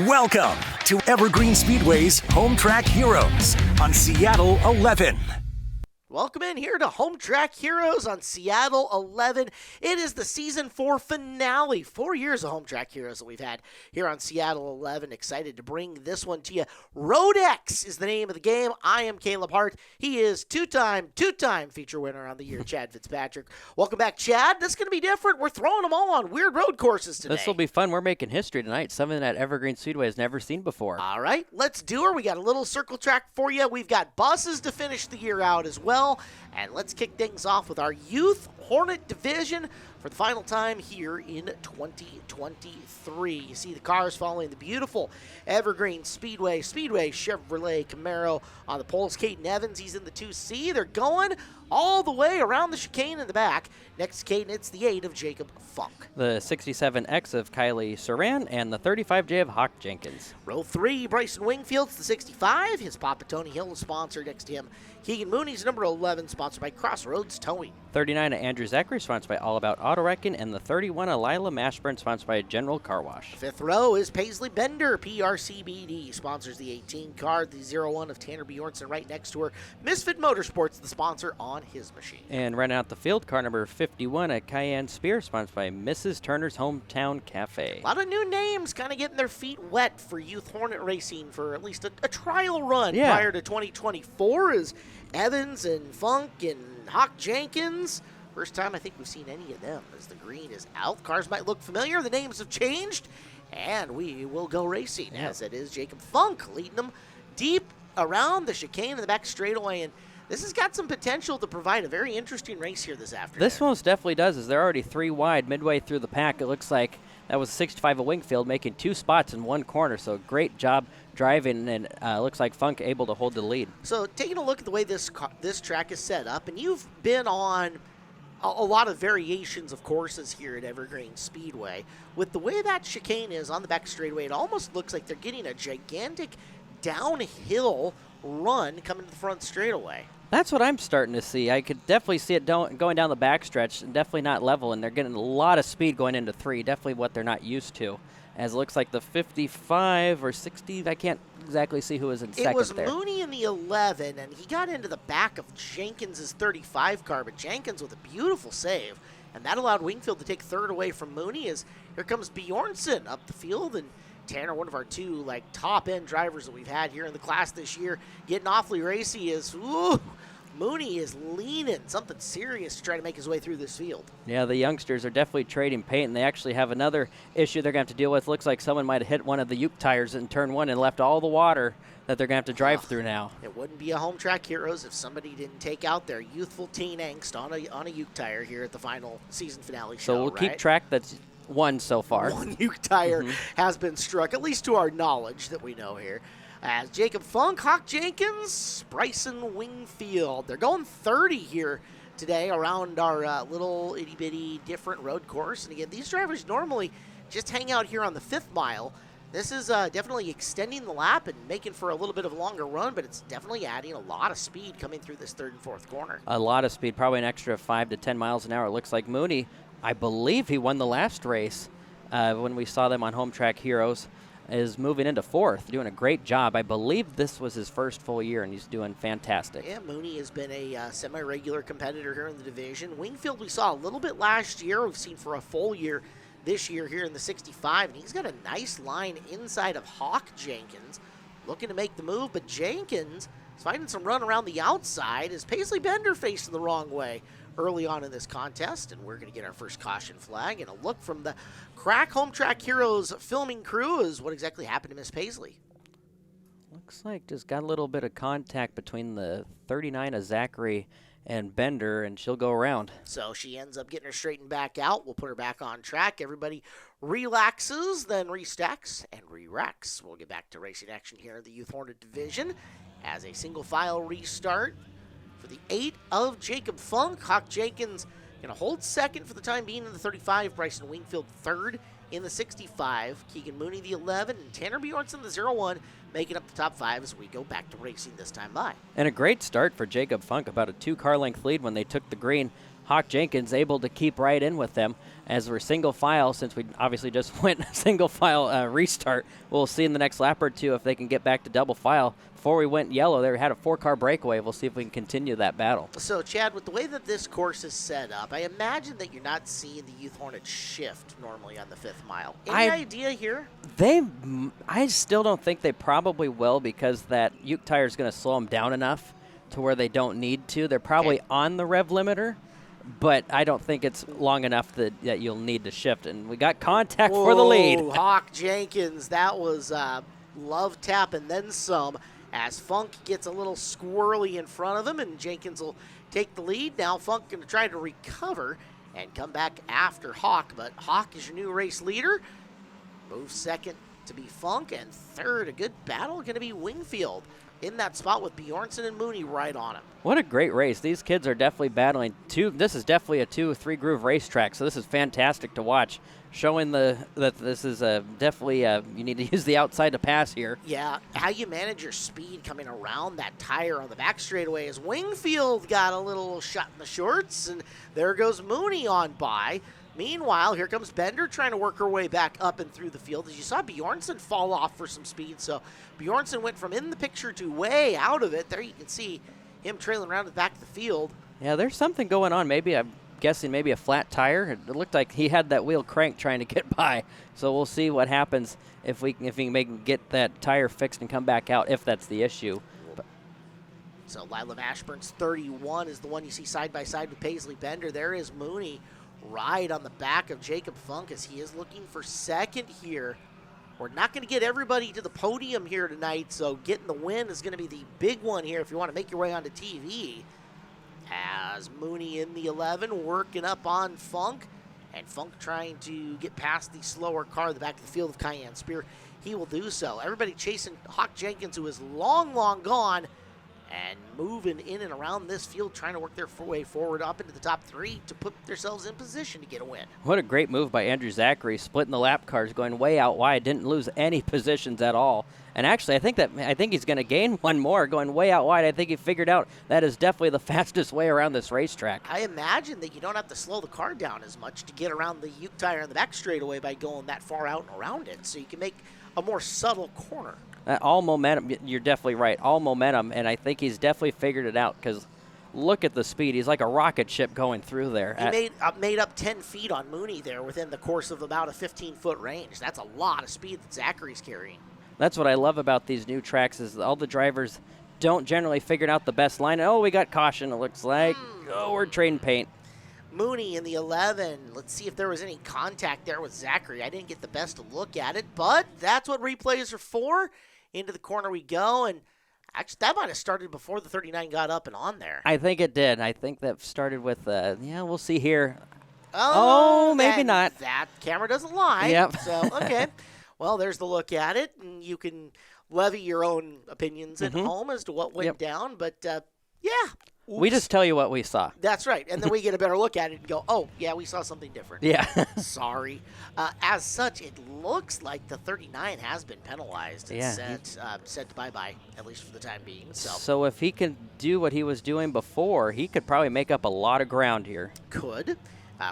Welcome to Evergreen Speedway's Home Track Heroes on Seattle 11. Welcome in here to Home Track Heroes on Seattle 11. It is the Season 4 finale. 4 years of Home Track Heroes that we've had here on Seattle 11. Excited to bring this one to you. Road-X is the name of the game. I am Caleb Hart. He is two-time feature winner on the year, Chad Fitzpatrick. Welcome back, Chad. This is going to be different. We're throwing them all on weird road courses today. This will be fun. We're making history tonight, something that Evergreen Speedway has never seen before. All right, let's do her. We got a little circle track for you. We've got buses to finish the year out as well. And let's kick things off with our Youth Hornet Division for the final time here in 2023. You see the cars following the beautiful Evergreen Speedway Chevrolet Camaro on the poles. Caden Evans, he's in the 2C. They're going all the way around the chicane in the back. Next to Caden, it's the 8 of Jacob Funk. The 67X of Kylie Saran and the 35J of Hawk Jenkins. Row 3, Bryson Wingfield's the 65. His Papa Tony Hill is sponsored. Next to him, Keegan Mooney's number 11, sponsored by Crossroads Towing. 39 of Andrew Zachary, sponsored by All About Auto Wrecking, and the 31 of Lila Mashburn, sponsored by General Car Wash. Fifth row is Paisley Bender, PRCBD, sponsors the 18 car. The 01 of Tanner Bjornson right next to her. Misfit Motorsports, the sponsor on his machine. And running out the field, car number 51 at Cayenne Spear, sponsored by Mrs. Turner's Hometown Cafe. A lot of new names kind of getting their feet wet for Youth Hornet Racing for at least a trial run prior to 2024 is Evans and Funk and Hawk Jenkins. First time I think we've seen any of them as the green is out. Cars might look familiar. The names have changed. And we will go racing as it is Jacob Funk leading them deep around the chicane in the back straightaway. And this has got some potential to provide a very interesting race here this afternoon. This most definitely does, as they're already 3 wide midway through the pack. It looks like that was 65 of Wingfield making 2 spots in 1 corner. So great job driving, and looks like Funk able to hold the lead. So taking a look at the way this track is set up, and you've been on a lot of variations of courses here at Evergreen Speedway. With the way that chicane is on the back straightaway, it almost looks like they're getting a gigantic downhill run coming to the front straightaway. That's what I'm starting to see. I could definitely see it going down the backstretch, and definitely not level, and they're getting a lot of speed going into 3, definitely what they're not used to. As it looks like the 55 or 60, I can't exactly see who was in second there. It was Mooney in the 11, and he got into the back of Jenkins' 35 car, but Jenkins with a beautiful save, and that allowed Wingfield to take third away from Mooney as here comes Bjornson up the field, and Tanner, one of our 2 top-end drivers that we've had here in the class this year, getting awfully racy is, Mooney is leaning something serious to try to make his way through this field. Yeah, the youngsters are definitely trading paint, and they actually have another issue they're going to have to deal with. Looks like someone might have hit one of the Uke tires in turn 1 and left all the water that they're going to have to drive through now. It wouldn't be a Home Track Heroes if somebody didn't take out their youthful teen angst on a Uke tire here at the final season finale show. So we'll keep track. That's 1 so far. 1 Uke tire has been struck, at least to our knowledge that we know here. As Jacob Funk, Hawk Jenkins, Bryson Wingfield. They're going 30 here today around our little itty-bitty different road course. And again, these drivers normally just hang out here on the 5th mile. This is definitely extending the lap and making for a little bit of a longer run, but it's definitely adding a lot of speed coming through this 3rd and 4th corner. A lot of speed, probably an extra 5 to 10 miles an hour. It looks like Mooney, I believe he won the last race when we saw them on Home Track Heroes, is moving into 4th, doing a great job. I believe this was his first full year, and he's doing fantastic. Yeah, Mooney has been a semi-regular competitor here in the division. Wingfield we saw a little bit last year. We've seen for a full year this year here in the 65, and he's got a nice line inside of Hawk Jenkins, looking to make the move, but Jenkins is finding some run around the outside as Paisley Bender facing the wrong way early on in this contest, and we're going to get our first caution flag and a look from the Crack Home Track Heroes filming crew is what exactly happened to Miss Paisley. Looks like just got a little bit of contact between the 39 of Zachary and Bender, and she'll go around. So she ends up getting her straightened back out. We'll put her back on track. Everybody relaxes, then restacks and re-racks. We'll get back to racing action here in the Youth Hornet Division as a single file restart for the 8 of Jacob Funk. Hawk Jenkins going to hold second for the time being in the 35. Bryson Wingfield third in the 65. Keegan Mooney the 11. And Tanner Bjornson the 01 making up the top 5 as we go back to racing this time by. And a great start for Jacob Funk, about a 2-car length lead when they took the green. Hawk Jenkins able to keep right in with them as we're single file. Since we obviously just went single file restart, we'll see in the next lap or two if they can get back to double file. Before we went yellow, they had a 4-car breakaway. We'll see if we can continue that battle. So, Chad, with the way that this course is set up, I imagine that you're not seeing the Youth Hornets shift normally on the 5th mile. Any idea here? I still don't think they probably will, because that Uke tire is going to slow them down enough to where they don't need to. They're probably on the rev limiter, but I don't think it's long enough that you'll need to shift. And we got contact for the lead. Hawk Jenkins, that was love tap and then some, as Funk gets a little squirrely in front of him, and Jenkins will take the lead. Now Funk going to try to recover and come back after Hawk, but Hawk is your new race leader. Moves second to be Funk, and third, a good battle, going to be Wingfield in that spot with Bjornsson and Mooney right on him. What a great race. These kids are definitely battling. This is definitely a 2-3 groove racetrack, so this is fantastic to watch, showing that this is definitely you need to use the outside to pass here. Yeah, how you manage your speed coming around that tire on the back straightaway, as Wingfield got a little shot in the shorts, and there goes Mooney on by. Meanwhile, here comes Bender trying to work her way back up and through the field. As you saw Bjornsson fall off for some speed, so Bjornsson went from in the picture to way out of it. There you can see him trailing around the back of the field. Yeah, there's something going on. Maybe I'm guessing maybe a flat tire. It looked like he had that wheel cranked trying to get by. So we'll see what happens if we can get that tire fixed and come back out, if that's the issue. So Lila Ashburn's 31 is the one you see side by side with Paisley Bender. There is Mooney right on the back of Jacob Funk as he is looking for second here. We're not going to get everybody to the podium here tonight, so getting the win is going to be the big one here if you want to make your way onto TV. As Mooney in the 11 working up on Funk, and Funk trying to get past the slower car in the back of the field of Cayenne Spear. He will do so. Everybody chasing Hawk Jenkins, who is long, long gone, and moving in and around this field, trying to work their way forward up into the top 3 to put themselves in position to get a win. What a great move by Andrew Zachary, splitting the lap cars, going way out wide, didn't lose any positions at all. And actually, I think he's going to gain one more, going way out wide. I think he figured out that is definitely the fastest way around this racetrack. I imagine that you don't have to slow the car down as much to get around the Uke tire in the back straightaway by going that far out and around it, so you can make a more subtle corner. All momentum, you're definitely right, all momentum, and I think he's definitely figured it out, because look at the speed. He's like a rocket ship going through there. He made up 10 feet on Mooney there within the course of about a 15-foot range. That's a lot of speed that Zachary's carrying. That's what I love about these new tracks, is all the drivers don't generally figure out the best line. Oh, we got caution, it looks like. Oh, we're trading paint. Mooney in the 11. Let's see if there was any contact there with Zachary. I didn't get the best look at it, but that's what replays are for. Into the corner we go, and actually that might have started before the 39 got up and on there. I think it did. I think that started with, we'll see here. Oh, maybe not. That camera doesn't lie. Yep. So, okay. Well, there's the look at it, and you can levy your own opinions at home as to what went down, but yeah. Oops. We just tell you what we saw. That's right. And then we get a better look at it and go, oh, yeah, we saw something different. Yeah. Sorry. As such, it looks like the 39 has been penalized and sent to bye-bye, at least for the time being. So if he can do what he was doing before, he could probably make up a lot of ground here. Could.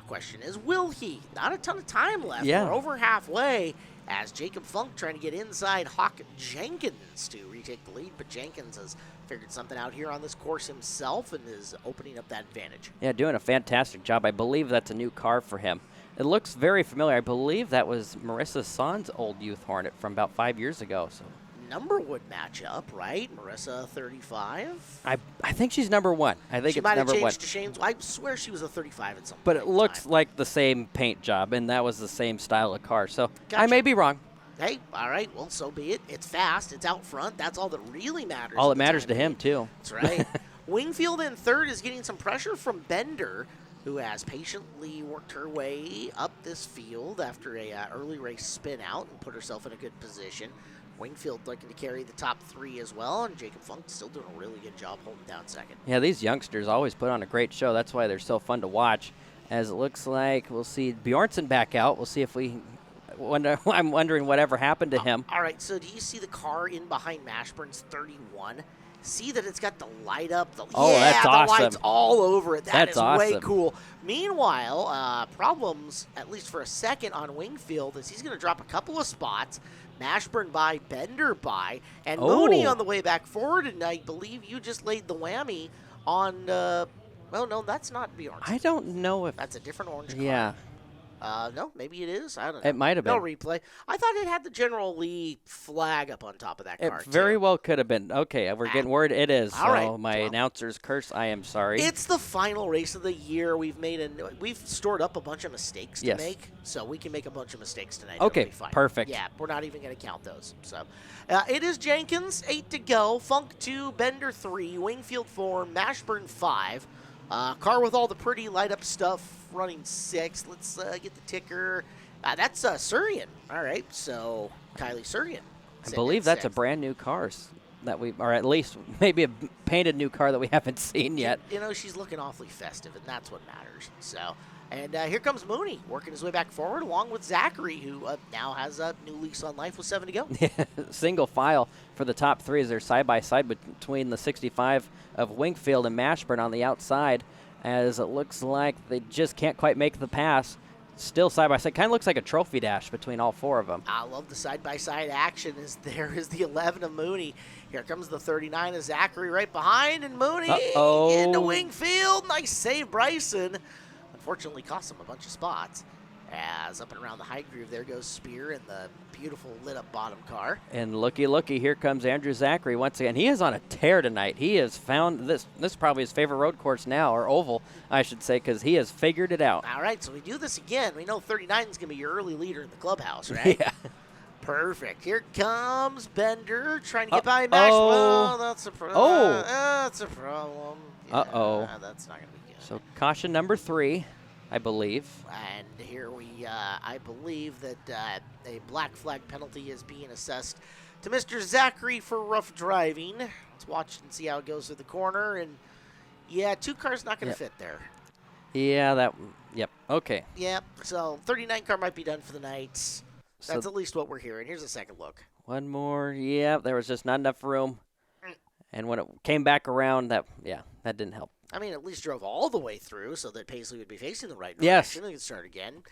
Question is, will he? Not a ton of time left. Yeah. We're over halfway as Jacob Funk trying to get inside Hawk Jenkins to retake the lead, but Jenkins has figured something out here on this course himself and is opening up that advantage. Yeah, doing a fantastic job. I believe that's a new car for him. It looks very familiar. I believe that was Marissa Son's old Youth Hornet from about 5 years ago. So number would match up, right? Marissa 35. I think she's number 1. I think she it's might have number 1. changed to Shane's. I swear she was a 35 at some point. But it looks like the same paint job, and that was the same style of car. So Gotcha. I may be wrong. Hey, all right. Well, so be it. It's fast. It's out front. That's all that really matters. All that matters to him, too. That's right. Wingfield in third is getting some pressure from Bender, who has patiently worked her way up this field after a early race spin out and put herself in a good position. Wingfield looking to carry the top 3 as well, and Jacob Funk still doing a really good job holding down second. Yeah, these youngsters always put on a great show. That's why they're so fun to watch. As it looks like we'll see Bjornsson back out. We'll see if we I'm wondering whatever happened to him. All right, so do you see the car in behind Mashburn's 31? see that it's got the light up. Oh, yeah, that's the awesome. light's all over it. That's Is way awesome. cool. Meanwhile, problems, at least for a second, on Wingfield is he's going to drop a couple of spots. Mashburn by, Bender by, and Mooney on the way back forward. And I believe you just laid the whammy on. Well, no, that's not Bjorn. I don't know if. That's a different orange car. Yeah. No, maybe it is. I don't know. It might have No been. replay. I thought it had the General Lee flag up on top of that It car. very too. well could have been. Okay, we're getting word it is. All So right. my Well, announcer's curse, I am sorry. It's the final race of the year. We've stored up a bunch of mistakes to Yes. make, so we can make a bunch of mistakes tonight. Okay, It'll be fine. perfect. Yeah, we're not even going to count those. So, it is Jenkins 8 to go, Funk 2, Bender 3, Wingfield 4, Mashburn 5. Car with all the pretty light up stuff running 6. Let's get the ticker. That's Surian. All right, so Kylie Surian. I believe that's a brand new car that we, or at least maybe a painted new car that we haven't seen yet. You know, she's looking awfully festive, and that's what matters. So, and here comes Mooney working his way back forward, along with Zachary, who now has a new lease on life with 7 to go. Single file for the top 3 as they're side by side between the 65 of Wingfield and Mashburn on the outside, as it looks like they just can't quite make the pass. Still side by side, kind of looks like a trophy dash between all 4 of them. I love the side-by-side action. There is the 11 of Mooney. Here comes the 39 of Zachary right behind, and Mooney into Wingfield. Nice save, Bryson. Unfortunately, cost him a bunch of spots. As up and around the high groove, there goes Spear in the beautiful lit-up bottom car. And looky, here comes Andrew Zachary once again. He is on a tear tonight. He has found this is probably his favorite road course now, or oval, I should say, because he has figured it out. All right, so we do this again. We know 39 is going to be your early leader in the clubhouse, right? Yeah. Perfect. Here comes Bender trying to get by Max. Oh, that's a problem. That's a problem. Yeah, that's not going to be good. So caution number 3, I believe. And here I believe that a black flag penalty is being assessed to Mr. Zachary for rough driving. Let's watch and see how it goes through the corner. And yeah, 2 cars not going to fit there. Yeah, yep, okay. Yep, so 39 car might be done for the night. That's So at least what we're hearing. Here's a second look. one more, yeah, there was just not enough room. And when it came back around, that didn't help. I mean, at least drove all the way through so that Paisley would be facing the right Yes. direction. We can start again.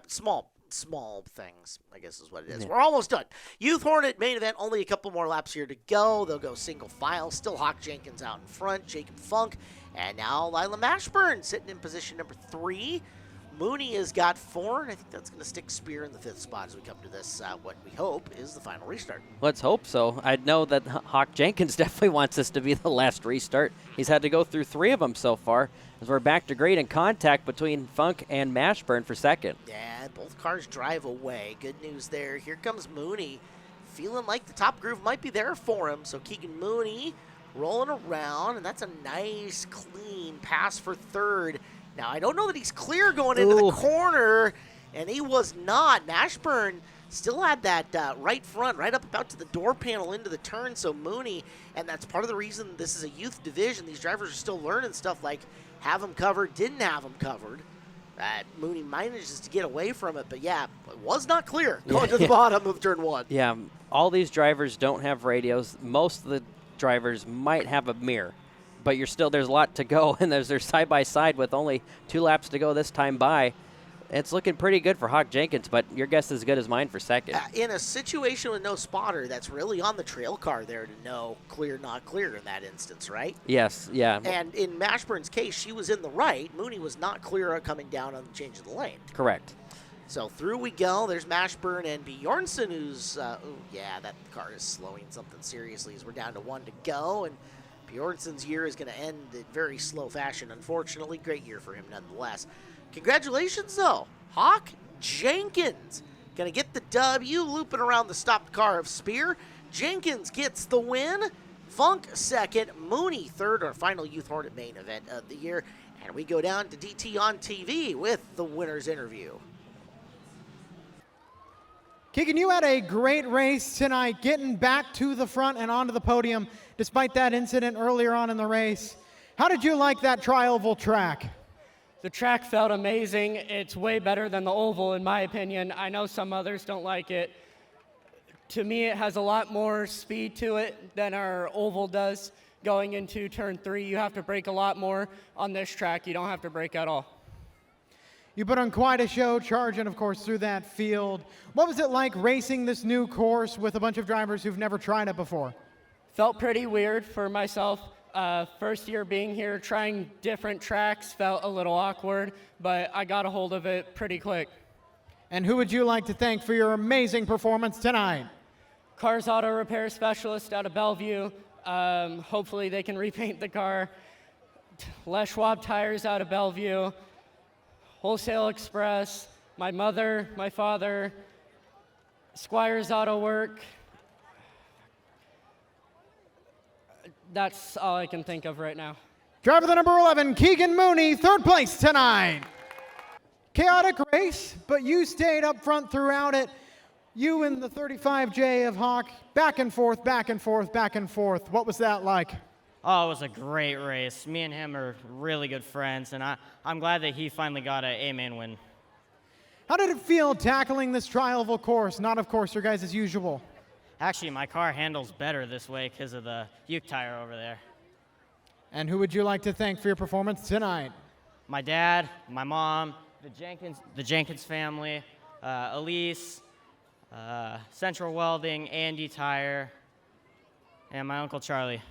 Small things, I guess is what it is. We're almost done. Youth Hornet main event, only a couple more laps here to go. They'll go single file. Still Hawk Jenkins out in front, Jacob Funk, and now Lila Mashburn sitting in position number 3. Mooney has got 4, and I think that's going to stick Spear in the 5th spot as we come to this, what we hope is the final restart. Let's hope so. I know that Hawk Jenkins definitely wants this to be the last restart. He's had to go through 3 of them so far, as we're back to grade and contact between Funk and Mashburn for second. Yeah, both cars drive away. Good news there. Here comes Mooney, feeling like the top groove might be there for him. So Keegan Mooney rolling around, and that's a nice, clean pass for 3rd. Now, I don't know that he's clear going into the corner, and he was not. Mashburn still had that right front, right up about to the door panel into the turn, so Mooney, and that's part of the reason this is a youth division. These drivers are still learning stuff like have them covered, didn't have them covered. Mooney manages to get away from it, but yeah, it was not clear going to the bottom of turn 1. Yeah, all these drivers don't have radios. Most of the drivers might have a mirror. But there's a lot to go, and they're side by side with only 2 laps to go this time by. It's looking pretty good for Hawk Jenkins, but your guess is as good as mine for second. In a situation with no spotter, that's really on the trail car there to know clear, not clear in that instance, right? Yes, yeah. And in Mashburn's case, she was in the right. Mooney was not clear coming down on the change of the lane. Correct. So through we go. There's Mashburn and Bjornsson, who's, that car is slowing something seriously as we're down to 1 to go. And Bjornsson's year is going to end in very slow fashion, unfortunately. Great year for him nonetheless. Congratulations, though. Hawk Jenkins going to get the W, looping around the stopped car of Spear. Jenkins gets the win. Funk second. Mooney third, our final Youth Hornet main event of the year. And we go down to DT on TV with the winner's interview. Keegan, you had a great race tonight, getting back to the front and onto the podium despite that incident earlier on in the race. How did you like that tri-oval track? The track felt amazing. It's way better than the oval, in my opinion. I know some others don't like it. To me, it has a lot more speed to it than our oval does. going into turn 3. You have to brake a lot more. On this track, you don't have to brake at all. You put on quite a show, charging, of course, through that field. What was it like racing this new course with a bunch of drivers who've never tried it before? Felt pretty weird for myself. First year being here, trying different tracks felt a little awkward, but I got a hold of it pretty quick. And who would you like to thank for your amazing performance tonight? Cars Auto Repair Specialist out of Bellevue. Hopefully they can repaint the car. Les Schwab Tires out of Bellevue. Wholesale Express, my mother, my father, Squires Auto Work. That's all I can think of right now. Driver the number 11, Keegan Mooney, third place tonight. Chaotic race, but you stayed up front throughout it. You and the 35J of Hawk, back and forth, back and forth, back and forth. What was that like? Oh, it was a great race. Me and him are really good friends, and I'm glad that he finally got an A-main win. How did it feel tackling this tri-oval course, not, of course, your guys' as usual? Actually, my car handles better this way because of the Uke tire over there. And who would you like to thank for your performance tonight? My dad, my mom, the Jenkins family, Elise, Central Welding, Andy Tire, and my Uncle Charlie.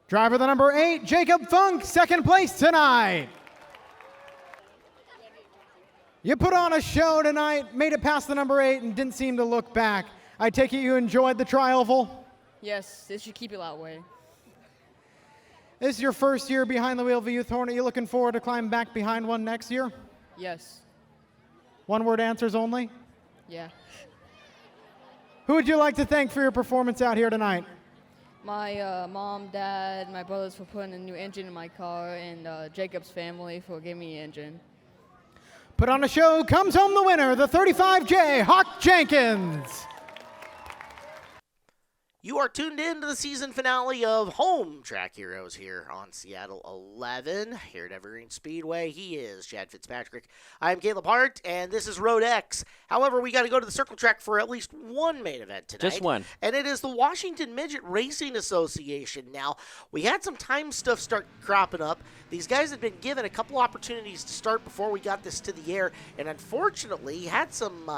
Driver the number 8, Jacob Funk, second place tonight. You put on a show tonight, made it past the number 8, and didn't seem to look back. I take it you enjoyed the tri-oval? Yes, they should keep it that way. This is your first year behind the wheel of a Youth Hornet. You looking forward to climb back behind one next year? Yes. One-word answers only? Yeah. Who would you like to thank for your performance out here tonight? My mom, dad, my brothers for putting a new engine in my car, and Jacob's family for giving me an engine. Put on a show, comes home the winner, the 35J, Hawk Jenkins. You are tuned in to the season finale of Home Track Heroes here on Seattle 11, here at Evergreen Speedway. He is Chad Fitzpatrick. I'm Caleb Hart, and this is Road X. However, we got to go to the circle track for at least one main event tonight. Just one. And it is the Washington Midget Racing Association. Now, we had some time stuff start cropping up. These guys had been given a couple opportunities to start before we got this to the air, and unfortunately had some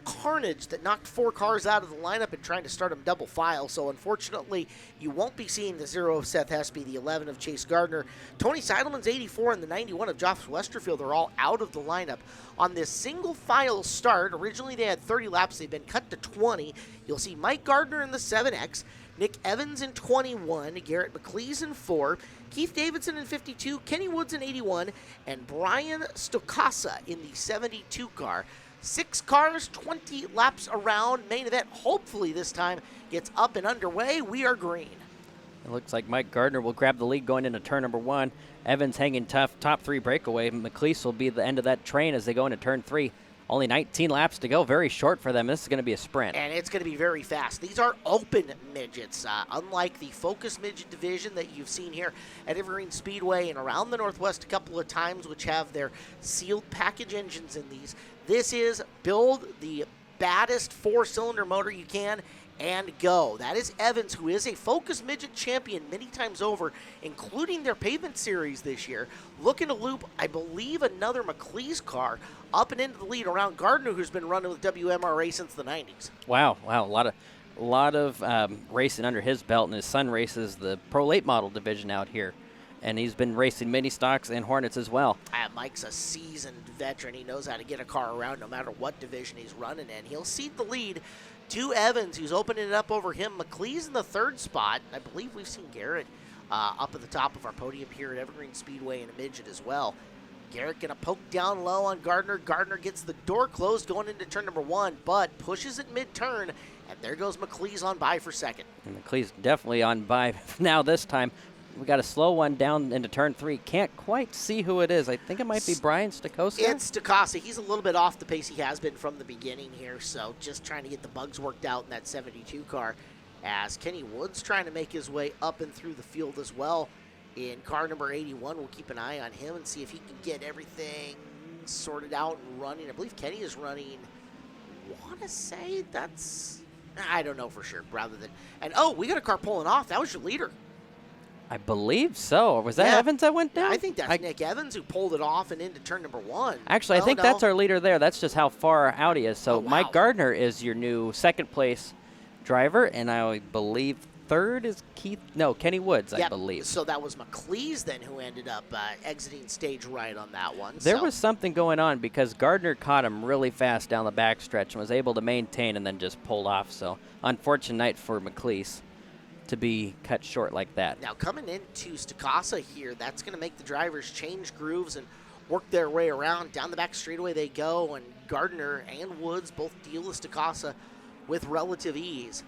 carnage that knocked 4 cars out of the lineup and trying to start them double file. So unfortunately, you won't be seeing the 0 of Seth Hespy, the 11 of Chase Gardner, Tony Seidelman's 84, and the 91 of Josh Westerfield are all out of the lineup. On this single file start, originally they had 30 laps, they've been cut to 20. You'll see Mike Gardner in the 7X, Nick Evans in 21, Garrett McLeese in 4, Keith Davidson in 52, Kenny Woods in 81, and Brian Stokasa in the 72 car. 6 cars, 20 laps around. Main event, hopefully this time, gets up and underway. We are green. It looks like Mike Gardner will grab the lead going into turn number 1. Evans hanging tough, top 3 breakaway. McLeese will be the end of that train as they go into turn 3. Only 19 laps to go, very short for them. This is going to be a sprint. And it's going to be very fast. These are open midgets, unlike the Focus Midget division that you've seen here at Evergreen Speedway and around the Northwest a couple of times, which have their sealed package engines in these. This is build the baddest 4-cylinder motor you can and go. That is Evans, who is a Focus Midget champion many times over, including their pavement series this year. Looking to loop, I believe, another McLeese car up and into the lead around Gardner, who's been running with WMRA since the 90s. Wow, a lot of racing under his belt, and his son races the Pro Late Model division out here. And he's been racing mini stocks and Hornets as well. Mike's a seasoned veteran. He knows how to get a car around no matter what division he's running in. He'll cede the lead to Evans, who's opening it up over him. McLeese in the 3rd spot. I believe we've seen Garrett up at the top of our podium here at Evergreen Speedway in a midget as well. Garrett going to poke down low on Gardner. Gardner gets the door closed going into turn number 1, but pushes it mid-turn, and there goes McLeese on by for 2nd. And McLeese definitely on by now this time. We got a slow one down into turn 3. Can't quite see who it is. I think it might be Brian Stokasa. It's Stokasa. He's a little bit off the pace he has been from the beginning here, so just trying to get the bugs worked out in that 72 car, as Kenny Woods trying to make his way up and through the field as well. In car number 81, we'll keep an eye on him and see if he can get everything sorted out and running. I believe Kenny is running, I want to say that's I don't know for sure. Rather than oh, we got a car pulling off. That was your leader. I believe so. Was that Yeah. Evans that went down? I think that's Nick Evans who pulled it off and into turn number 1. Actually, I think that's our leader there. That's just how far out he is. So Oh, wow. Mike Gardner is your new second place driver, and I believe third is Kenny Woods, I Yep. believe. So that was McLeese then who ended up exiting stage right on that one. There So- was something going on because Gardner caught him really fast down the backstretch and was able to maintain and then just pulled off. So unfortunate night for McLeese to be cut short like that. Now coming into Stacasa here, that's going to make the drivers change grooves and work their way around. Down the back straightaway they go, and Gardner and Woods both deal with Stacasa with relative ease.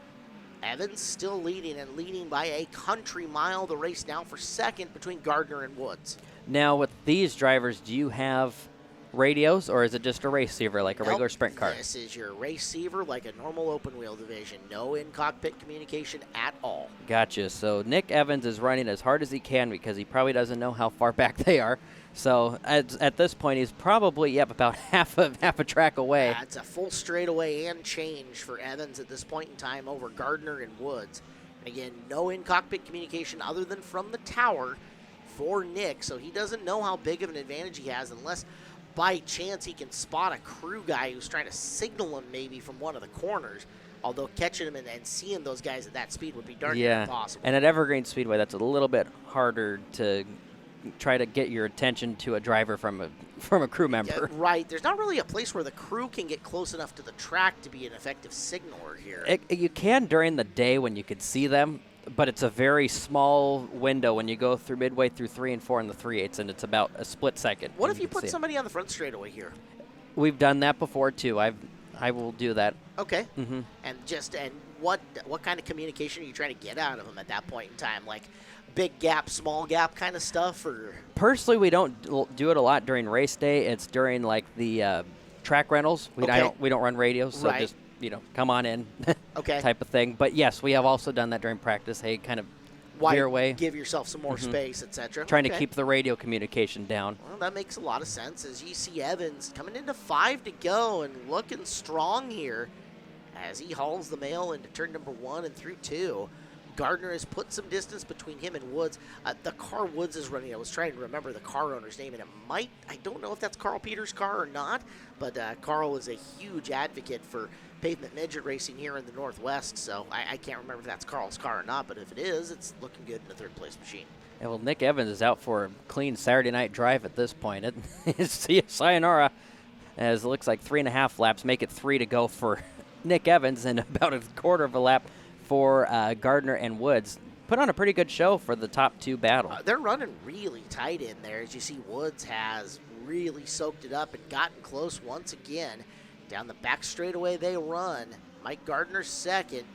Evans still leading, and leading by a country mile. The race now for second between Gardner and Woods. Now with these drivers, do you have radios or is it just a receiver like a regular Nope, sprint car? This is your receiver like a normal open wheel division. No in-cockpit communication at all. Gotcha. So Nick Evans is running as hard as he can because he probably doesn't know how far back they are. So at this point, he's probably about half a track away. It's a full straightaway and change for Evans at this point in time over Gardner and Woods. And again, no in-cockpit communication other than from the tower for Nick, so he doesn't know how big of an advantage he has unless by chance he can spot a crew guy who's trying to signal him maybe from one of the corners. Although catching him and seeing those guys at that speed would be darn near impossible. And at Evergreen Speedway, that's a little bit harder to try to get your attention to a driver from a crew member. Yeah, right. There's not really a place where the crew can get close enough to the track to be an effective signaler here. You can during the day when you could see them, but it's a very small window when you go through midway through 3 and 4 and the 3/8, and it's about a split second. What when if you can put see it. somebody on the front straightaway here? We've done that before too. I will do that. Okay. Mm-hmm. And what kind of communication are you trying to get out of them at that point in time? Like big gap, small gap kind of stuff, or? Personally, we don't do it a lot during race day. It's during like the track rentals. We don't run radios, so Right. just come on in, Okay. type of thing. But yes, we have also done that during practice. Hey, kind of veer away, Give yourself some more space, etc. trying to keep the radio communication down. Well, that makes a lot of sense as you see Evans coming into 5 to go and looking strong here as he hauls the mail into turn number 1 and through 2. Gardner has put some distance between him and Woods. The car Woods is running, I was trying to remember the car owner's name, and I don't know if that's Carl Peters' car or not, but Carl is a huge advocate for pavement midget racing here in the Northwest, so I can't remember if that's Carl's car or not, but if it is, it's looking good in the third place machine. Yeah, well, Nick Evans is out for a clean Saturday night drive at this point. It's sayonara, as it looks like 3.5 laps make it 3 to go for Nick Evans and about a quarter of a lap for Gardner and Woods. Put on a pretty good show for the top 2 battle. They're running really tight in there. As you see, Woods has really soaked it up and gotten close once again. Down the back straightaway they run. Mike Gardner second,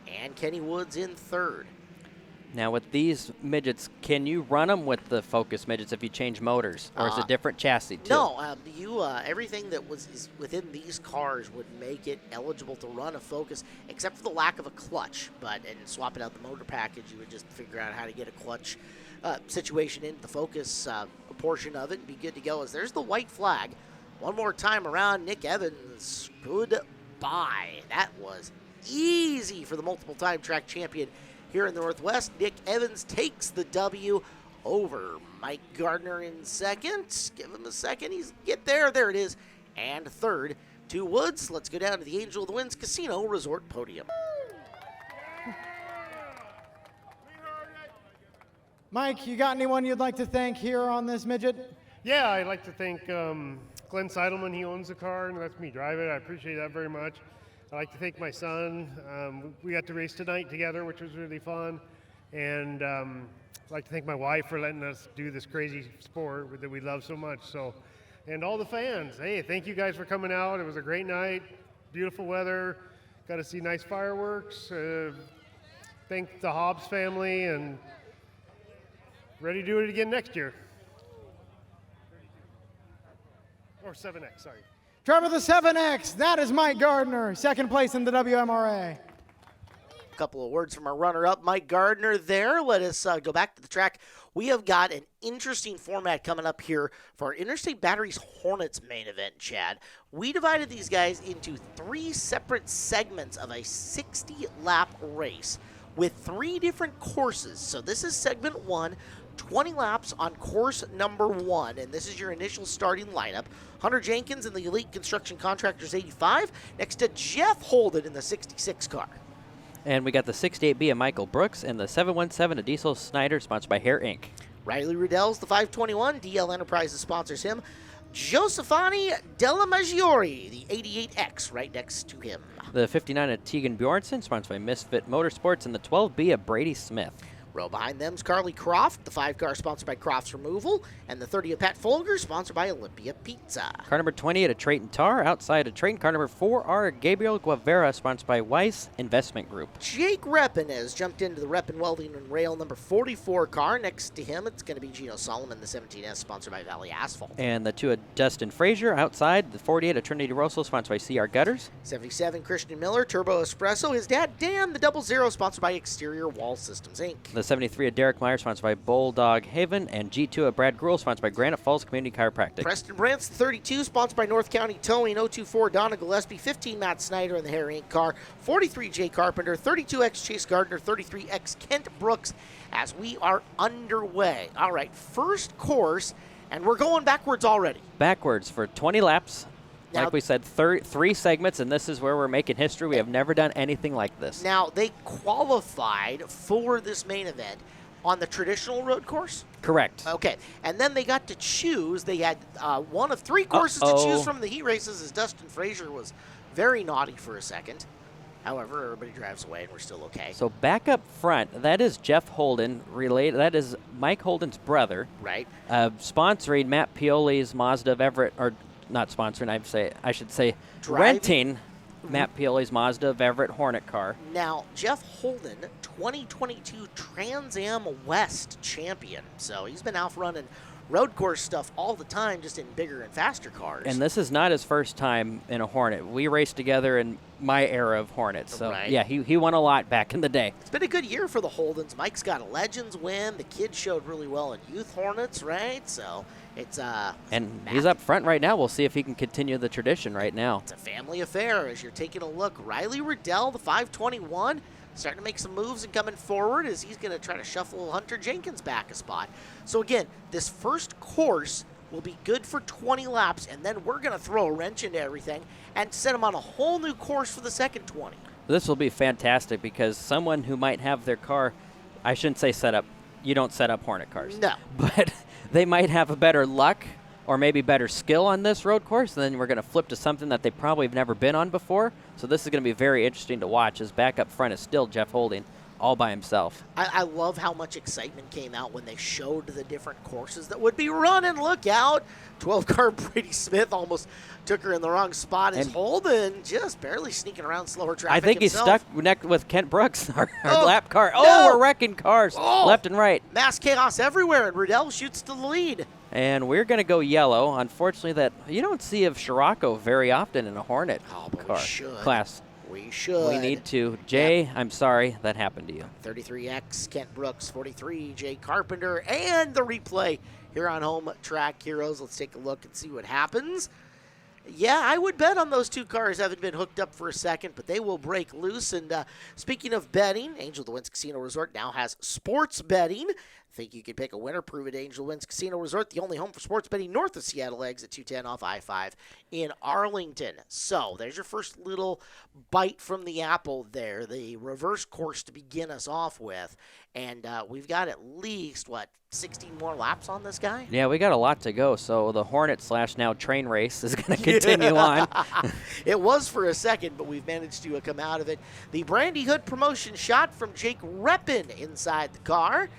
and Kenny Woods in third. Now with these midgets, can you run them with the Focus midgets if you change motors, or is it a different chassis too? No, everything that is within these cars would make it eligible to run a Focus, except for the lack of a clutch. And swapping out the motor package, you would just figure out how to get a clutch situation into the Focus portion of it and be good to go. As there's the white flag. One more time around, Nick Evans, goodbye. That was easy for the multiple-time track champion here in the Northwest. Nick Evans takes the W over Mike Gardner in second. Give him a second. He's get there. There it is. And third to Woods. Let's go down to the Angel of the Winds Casino Resort podium. Mike, you got anyone you'd like to thank here on this midget? Yeah, I'd like to thank Glenn Seidelman. He owns the car and lets me drive it. I appreciate that very much. I'd like to thank my son. We got to race tonight together, which was really fun. And I'd like to thank my wife for letting us do this crazy sport that we love so much. And all the fans. Hey, thank you guys for coming out. It was a great night, beautiful weather. Got to see nice fireworks. Thank the Hobbs family, and ready to do it again next year. Or 7X, sorry. Driver of the 7X, that is Mike Gardner, second place in the WMRA. couple of words from our runner-up, Mike Gardner there. Let us go back to the track. We have got an interesting format coming up here for our Interstate Batteries Hornets main event, Chad. We divided these guys into 3 separate segments of a 60-lap race with 3 different courses. So this is segment 1, 20 laps on course number 1, and this is your initial starting lineup. Hunter Jenkins in the Elite Construction Contractors 85, next to Jeff Holden in the 66 car. And we got the 68B of Michael Brooks and the 717 of Diesel Snyder, sponsored by Hair Inc. Riley Riddell's the 521, DL Enterprises sponsors him. Giovanni Della Maggiore, the 88X, right next to him. The 59 of Tegan Bjornsson, sponsored by Misfit Motorsports, and the 12B of Brady Smith. Row behind them's Carly Croft, the 5 car sponsored by Crofts Removal, and the 30 of Pat Folger, sponsored by Olympia Pizza. Car number 28 of Trayton Tar, outside of Trayton. Car number 4R, Gabriel Guevara, sponsored by Weiss Investment Group. Jake Reppin has jumped into the Reppin Welding and Rail number 44 car. Next to him, it's going to be Gino Solomon, the 17S, sponsored by Valley Asphalt. And the 2 of Dustin Frazier, outside. The 48 of Trinity Rosso, sponsored by CR Gutters. 77, Christian Miller, Turbo Espresso. His dad, Dan, the 00, sponsored by Exterior Wall Systems, Inc. The 73 of Derek Meyer, sponsored by Bulldog Haven. And G2 of Brad Gruel, sponsored by Granite Falls Community Chiropractic. Preston Brant's the 32, sponsored by North County Towing. 024, Donna Gillespie. 15, Matt Snyder in the Hair Inc. car. 43, Jay Carpenter. 32X, Chase Gardner. 33X, Kent Brooks, as we are underway. All right, first course, and we're going backwards already. Backwards for 20 laps. Now, like we said, 3 segments, and this is where we're making history. We have never done anything like this. Now, they qualified for this main event on the traditional road course? Correct. Okay, and then they got to choose. They had one of 3 courses to choose from the heat races, as Dustin Frazier was very naughty for a second. However, everybody drives away, and we're still okay. So back up front, that is Jeff Holden. That is Mike Holden's brother. Right. Sponsoring Matt Pioli's Mazda of Everett, or not sponsoring, I should say Driving. renting Matt Pioli's Mazda of Everett Hornet car. Now, Jeff Holden, 2022 Trans Am West champion. So he's been out running road course stuff all the time, just in bigger and faster cars. And this is not his first time in a Hornet. We raced together in my era of Hornets. So, Right. yeah, he won a lot back in the day. It's been a good year for the Holdens. Mike's got a Legends win. The kid showed really well in Youth Hornets, right? So it's And he's up front right now. We'll see if he can continue the tradition right now. It's a family affair as you're taking a look. Riley Riddell, the 521, starting to make some moves and coming forward as he's going to try to shuffle Hunter Jenkins back a spot. So again, this first course will be good for 20 laps, and then we're going to throw a wrench into everything and set them on a whole new course for the second 20. This will be fantastic because someone who might have their car, I shouldn't say set up, you don't set up Hornet cars. No. But they might have a better luck or maybe better skill on this road course, and then we're going to flip to something that they probably have never been on before. So this is going to be very interesting to watch, as back up front is still Jeff Holding all by himself. I love how much excitement came out when they showed the different courses that would be running. Look out. 12-car Brady Smith almost took her in the wrong spot. As Holden just barely sneaking around slower traffic I think himself. he's stuck neck with Kent Brooks, our Oh, lap car. no. Oh, we're wrecking cars Oh. left and right. Mass chaos everywhere, and Riddell shoots to the lead. And we're going to go yellow. Unfortunately, that you don't see of Scirocco very often in a Hornet Oh, but we car should. class. We should. We need to. Jay, I'm sorry that happened to you. 33X, Kent Brooks, 43, Jay Carpenter, and the replay here on Home Track Heroes. Let's take a look and see what happens. Yeah, I would bet on those 2 cars haven't been hooked up for a second, but they will break loose. And speaking of betting, Angel the Winds Casino Resort now has sports betting. Think you can pick a winner? Prove it, Angel Winds Casino Resort, the only home for sports betting north of Seattle, exit 210 off I-5 in Arlington. So there's your first little bite from the apple there, the reverse course to begin us off with. And we've got at least, 16 more laps on this guy? Yeah, we got a lot to go. So the Hornet / now train race is going to continue on. It was for a second, but we've managed to come out of it. The Brandy Hood promotion shot from Jake Reppin inside the car.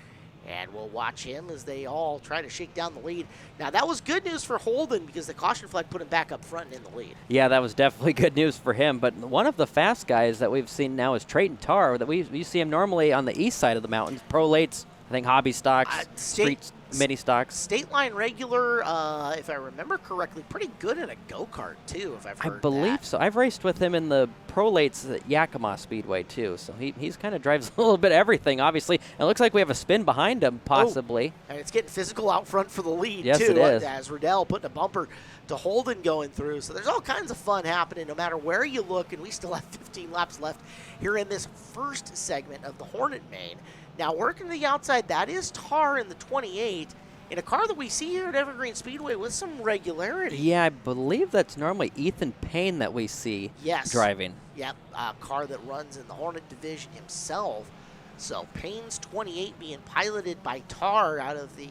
And we'll watch him as they all try to shake down the lead. Now, that was good news for Holden because the caution flag put him back up front and in the lead. Yeah, that was definitely good news for him. But one of the fast guys that we've seen now is Trayton Tar. That we see him normally on the east side of the mountains. Pro Lates, I think hobby stocks, mini stocks. State line regular, if I remember correctly, pretty good in a go-kart, too, if I've I heard believe that. so. I've raced with him in the prolates at Yakima Speedway, too. So he's kind of drives a little bit of everything, obviously. It looks like we have a spin behind him, possibly. And it's getting physical out front for the lead, Yes, too, it is. as Riddell putting a bumper to Holden going through. So there's all kinds of fun happening no matter where you look, and we still have 15 laps left here in this first segment of the Hornet main. Now, working to the outside, that is Tar in the 28, in a car that we see here at Evergreen Speedway with some regularity. Yeah, I believe that's normally Ethan Payne that we see driving. Yep, a car that runs in the Hornet division himself. So Payne's 28 being piloted by Tar out of the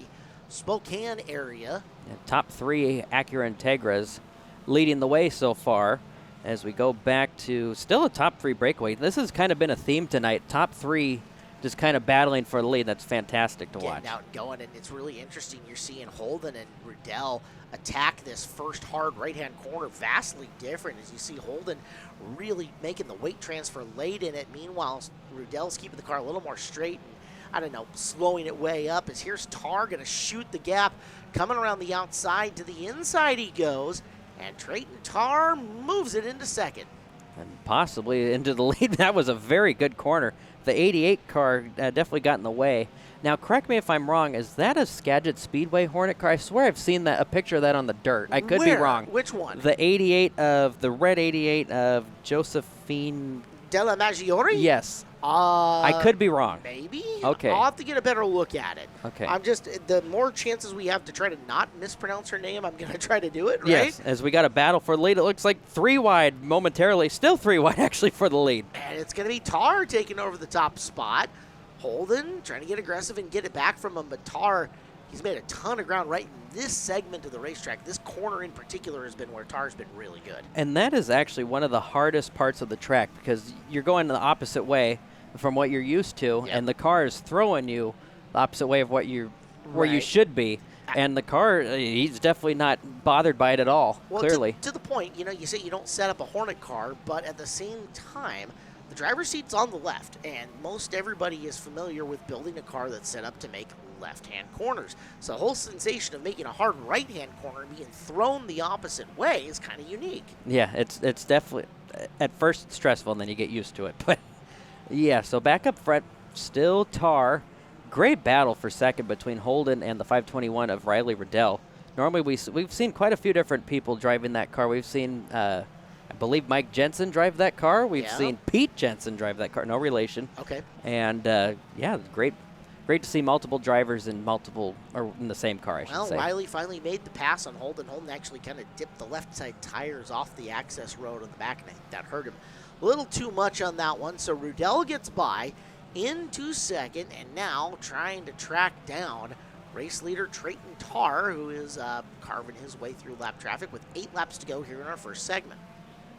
Spokane area. Yeah, top 3 Acura Integras leading the way so far as we go back to still a top 3 breakaway. This has kind of been a theme tonight. Top 3 just kind of battling for the lead. That's fantastic to watch. Getting out and going, and it's really interesting. You're seeing Holden and Riddell attack this first hard right-hand corner vastly different as you see Holden really making the weight transfer late in it. Meanwhile, Riddell's keeping the car a little more straight and, I don't know, slowing it way up as here's Tar going to shoot the gap. Coming around the outside to the inside he goes, and Trayton Tar moves it into second. And possibly into the lead. That was a very good corner. The 88 car definitely got in the way. Now, correct me if I'm wrong. Is that a Skagit Speedway Hornet car? I swear I've seen a picture of that on the dirt. I could be wrong. Which one? The red 88 of Josephine Della Maggiore? Yes. I could be wrong. Maybe? Okay. I'll have to get a better look at it. Okay. The more chances we have to try to not mispronounce her name, I'm going to try to do it, right? Yes, as we got a battle for the lead. It looks like 3 wide momentarily. Still 3 wide, actually, for the lead. And it's going to be Tar taking over the top spot. Holden trying to get aggressive and get it back from him, but Tar, he's made a ton of ground right in this segment of the racetrack. This corner in particular has been where Tar's been really good. And that is actually one of the hardest parts of the track because you're going the opposite way from what you're used to, and the car is throwing you the opposite way of where you should be. And the car, he's definitely not bothered by it at all, Well, clearly. To the point, you say you don't set up a Hornet car, but at the same time, the driver's seat's on the left, and most everybody is familiar with building a car that's set up to make left-hand corners. So the whole sensation of making a hard right-hand corner and being thrown the opposite way is kind of unique. Yeah, it's definitely, at first it's stressful, and then you get used to it. But, yeah, so back up front, still Tar. Great battle for second between Holden and the 521 of Riley Riddell. Normally we've seen quite a few different people driving that car. We've seen, I believe, Mike Jensen drive that car. We've seen Pete Jensen drive that car. No relation. Okay. And, yeah, great to see multiple drivers in the same car, I should say. Well, Riley finally made the pass on Holden. Holden actually kind of dipped the left side tires off the access road on the back, and I think that hurt him a little too much on that one. So Riddell gets by into second, and now trying to track down race leader Trayton Tar, who is carving his way through lap traffic with 8 laps to go here in our first segment.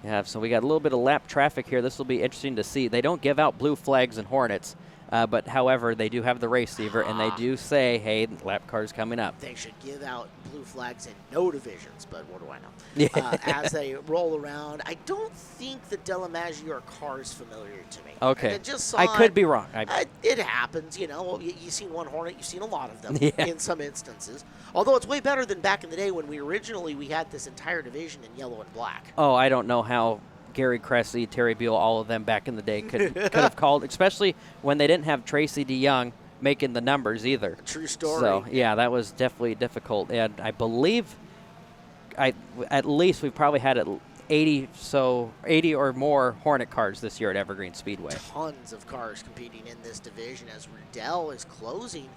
Yeah, so we got a little bit of lap traffic here. This will be interesting to see. They don't give out blue flags and Hornets, but however, they do have the race receiver, and they do say, hey, lap car's coming up. They should give out blue flags in no divisions, but what do I know? Yeah. As they roll around, I don't think the Della Maggiore car is familiar to me. Okay. I just saw I could be wrong. It happens, You've seen one Hornet, you've seen a lot of them in some instances. Although it's way better than back in the day when we had this entire division in yellow and black. Oh, I don't know how Gary Cressy, Terry Buell, all of them back in the day could have called, especially when they didn't have Tracy DeYoung making the numbers either. True story. So, yeah, that was definitely difficult. And I believe at least we've probably had 80 or more Hornet cars this year at Evergreen Speedway. Tons of cars competing in this division as Riddell is closing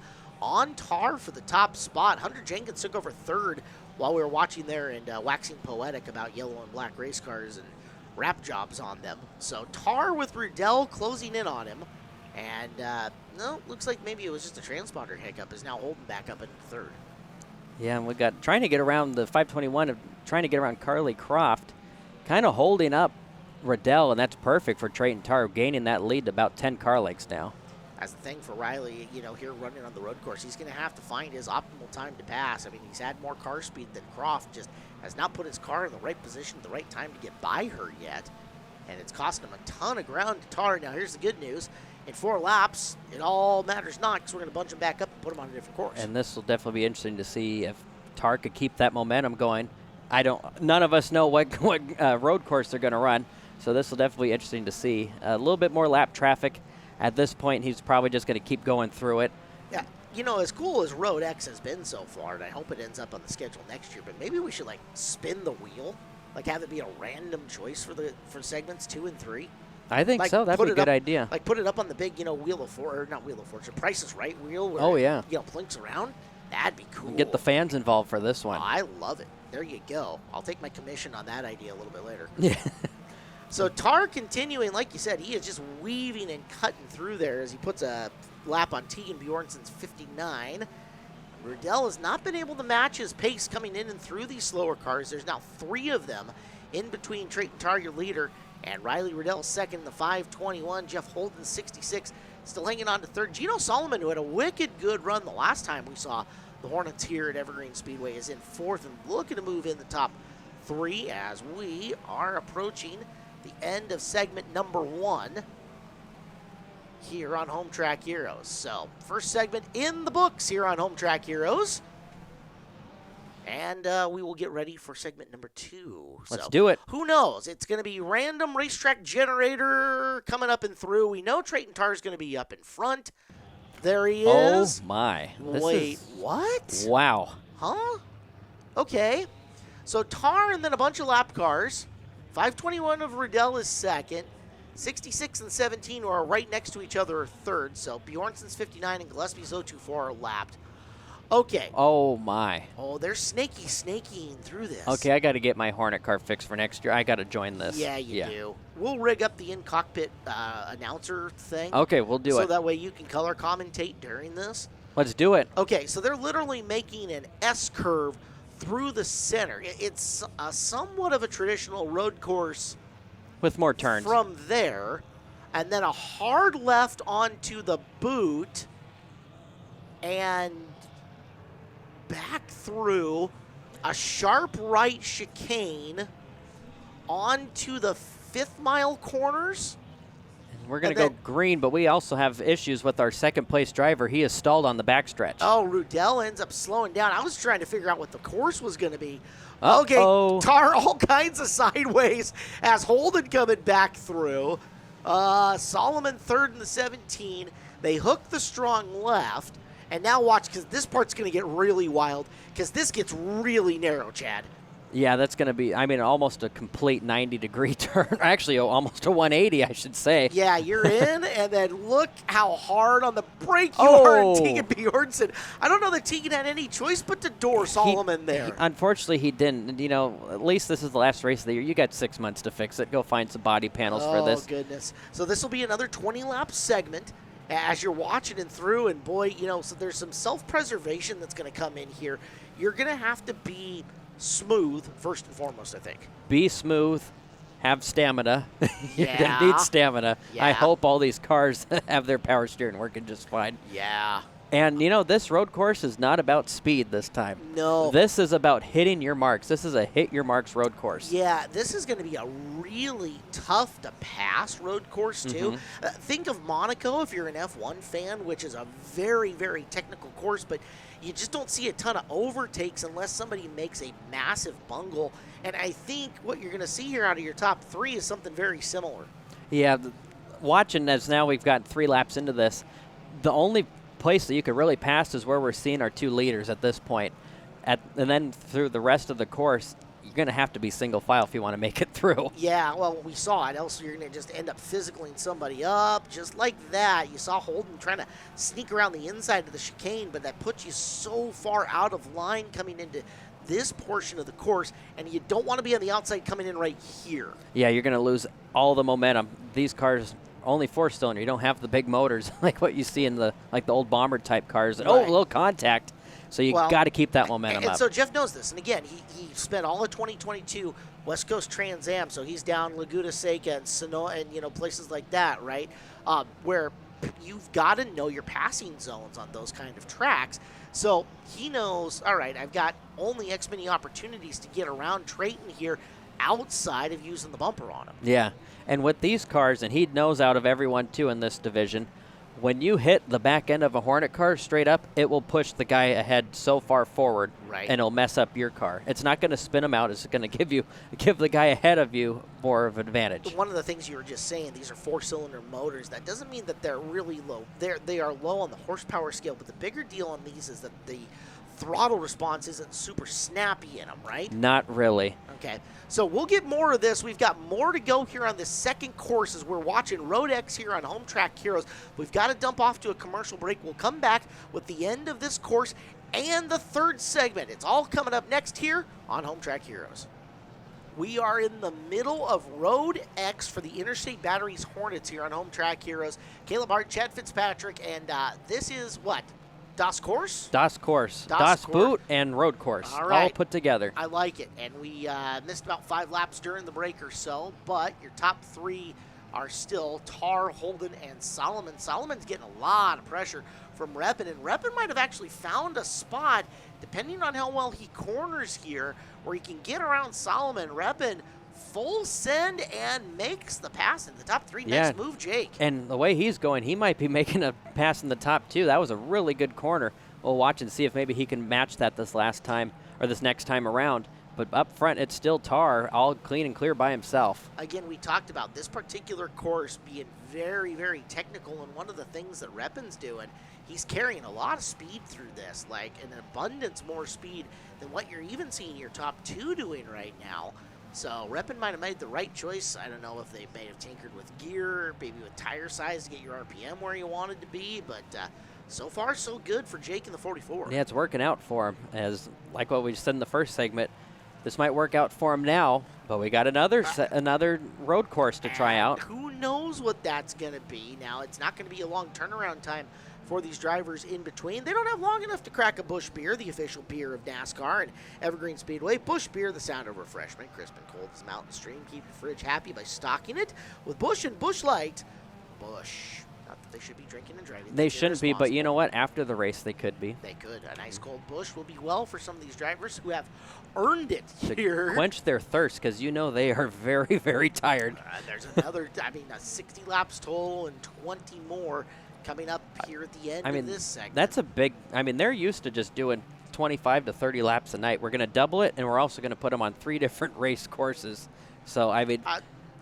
on Tar for the top spot. Hunter Jenkins took over third while we were watching there and waxing poetic about yellow and black race cars and wrap jobs on them. So Tar with Riddell closing in on him. And, looks like maybe it was just a transponder hiccup, is now holding back up in third. Yeah, and we got trying to get around the 521, trying to get around Carly Croft, kind of holding up Riddell, and that's perfect for Trayton Tar, gaining that lead to about 10 car lengths now. That's the thing for Riley, here running on the road course. He's going to have to find his optimal time to pass. I mean, he's had more car speed than Croft, just has not put his car in the right position at the right time to get by her yet. And it's costing him a ton of ground to Tar. Now, here's the good news. in 4 laps, it all matters not because we're going to bunch them back up and put them on a different course. And this will definitely be interesting to see if Tar could keep that momentum going. None of us know what road course they're going to run, so this will definitely be interesting to see. A little bit more lap traffic. At this point, he's probably just going to keep going through it. Yeah, as cool as Road X has been so far, and I hope it ends up on the schedule next year, but maybe we should, spin the wheel, have it be a random choice for segments 2 and 3. I think so. That'd be a good idea. Put it up on the big, Wheel of Fortune, not Wheel of Fortune, Price is Right wheel. Where oh, yeah. It, blinks around. That'd be cool. Get the fans involved for this one. Oh, I love it. There you go. I'll take my commission on that idea a little bit later. Yeah. So Tar continuing, like you said, he is just weaving and cutting through there as he puts a lap on Tegan Bjornsson's 59. Rudell has not been able to match his pace coming in and through these slower cars. There's now 3 of them in between Trayton Tar, your leader, and Riley Rudell second in the 521. Jeff Holden, 66, still hanging on to third. Gino Solomon, who had a wicked good run the last time we saw the Hornets here at Evergreen Speedway, is in 4th and looking to move in the top 3 as we are approaching the end of segment number 1 here on Home Track Heroes. So, first segment in the books here on Home Track Heroes. And we will get ready for segment number 2. Let's do it. Who knows? It's going to be random racetrack generator coming up and through. We know Trayton Tar is going to be up in front. There he is. Oh, my. Wait, what? Wow. Huh? Okay. So Tar and then a bunch of lap cars. 521 of Rudell is second. 66 and 17 are right next to each other are third. So Bjornsson's 59 and Gillespie's 024 are lapped. Okay. Oh, my. Oh, they're snaking through this. Okay, I got to get my Hornet car fixed for next year. I got to join this. Yeah, you do. We'll rig up the in-cockpit announcer thing. Okay, we'll do it. So that way you can color commentate during this. Let's do it. Okay, so they're literally making an S-curve through the center. It's somewhat of a traditional road course. With more turns. From there, and then a hard left onto the boot, and back through a sharp right chicane onto the 5th mile corners. We're going to go green, but we also have issues with our second place driver. He is stalled on the backstretch. Oh, Rudell ends up slowing down. I was trying to figure out what the course was going to be. Uh-oh. Okay, Tar all kinds of sideways as Holden coming back through. Solomon third in the 17. They hook the strong left. And now watch, because this part's going to get really wild, because this gets really narrow, Chad. Yeah, that's going to be, almost a complete 90-degree turn. Actually, almost a 180, I should say. Yeah, you're in, and then look how hard on the brake you are in Tegan Bjornsson. I don't know that Tegan had any choice but to door Solomon there. Unfortunately, he didn't. At least this is the last race of the year. You got 6 months to fix it. Go find some body panels for this. Oh, goodness. So this will be another 20-lap segment as you're watching it through, and boy, so there's some self-preservation that's going to come in here. You're going to have to be smooth, first and foremost, I think. Be smooth. Have stamina. You're Yeah. going to need stamina. Yeah. I hope all these cars have their power steering working just fine. Yeah. And, this road course is not about speed this time. No. This is about hitting your marks. This is a hit your marks road course. Yeah, this is going to be a really tough to pass road course, too. Think of Monaco if you're an F1 fan, which is a very, very technical course, but you just don't see a ton of overtakes unless somebody makes a massive bungle. And I think what you're going to see here out of your top 3 is something very similar. Yeah, watching as now we've got 3 laps into this, the only place that you could really pass is where we're seeing our 2 leaders at this point. And then through the rest of the course, you're going to have to be single file if you want to make it through. Yeah, well, we saw it. Else you're going to just end up physicaling somebody up just like that. You saw Holden trying to sneak around the inside of the chicane, but that puts you so far out of line coming into this portion of the course, and you don't want to be on the outside coming in right here. Yeah, you're going to lose all the momentum. These cars only 4-cylinder. You don't have the big motors like what you see in the old bomber type cars. And, Right. a little contact. So you got to keep that momentum and up. so Jeff knows this. And again, he spent all of 2022 West Coast Trans Am, so he's down Laguna Seca and Sonora and places like that, right? Where you've got to know your passing zones on those kind of tracks. So he knows, all right, I've got only X many opportunities to get around Trayton here outside of using the bumper on him. Yeah, and with these cars, and he knows out of everyone too in this division, when you hit the back end of a Hornet car straight up, it will push the guy ahead so far forward, Right. and it'll mess up your car. It's not going to spin him out. It's going to give the guy ahead of you more of an advantage. One of the things you were just saying, these are 4-cylinder motors. That doesn't mean that they're really low. They are low on the horsepower scale, but the bigger deal on these is that the throttle response isn't super snappy in them, right? Not really. Okay, so we'll get more of this. We've got more to go here on this second course as we're watching Road X here on Home Track Heroes. We've got to dump off to a commercial break. We'll come back with the end of this course and the third segment. It's all coming up next here on Home Track Heroes. We are in the middle of Road X for the Interstate Batteries Hornets here on Home Track Heroes. Caleb Hart, Chad Fitzpatrick, and this is what? Das Course? Das Course. Das Das Course. Boot and Road Course. All right. All put together. I like it. And we missed about 5 laps during the break or so, but your top 3 are still Tar, Holden, and Solomon. Solomon's getting a lot of pressure from Reppin, and Reppin might have actually found a spot, depending on how well he corners here, where he can get around Solomon. Reppin full send and makes the pass in the top 3. Yeah. Nice move, Jake. And the way he's going, he might be making a pass in the top 2. That was a really good corner. We'll watch and see if maybe he can match that this last time or this next time around. But up front, it's still Tar, all clean and clear by himself. Again, we talked about this particular course being very, very technical, and one of the things that Reppin's doing, he's carrying a lot of speed through this, like an abundance more speed than what you're even seeing your top 2 doing right now. So Reppin might have made the right choice. I don't know if they may have tinkered with gear, maybe with tire size to get your RPM where you wanted to be, but so far so good for Jake in the 44. Yeah, it's working out for him. As like what we said in the first segment, this might work out for him now, but we got another road course to try out. Who knows what that's going to be. Now, it's not going to be a long turnaround time for these drivers in between. They don't have long enough to crack a Busch Beer, the official beer of NASCAR and Evergreen Speedway. Busch Beer, the sound of refreshment, crisp and cold as Mountain Stream. Keep your fridge happy by stocking it with Busch and Busch Light. Busch. Not that they should be drinking and driving. They shouldn't be, but you know what? After the race, they could be. They could. A nice cold Busch will be well for some of these drivers who have earned it To here. quench their thirst, because you know they are very, very tired. There's another, 60 laps total and 20 more coming up here at the end of this segment. That's a big, they're used to just doing 25 to 30 laps a night. We're going to double it, and we're also going to put them on 3 different race courses. So,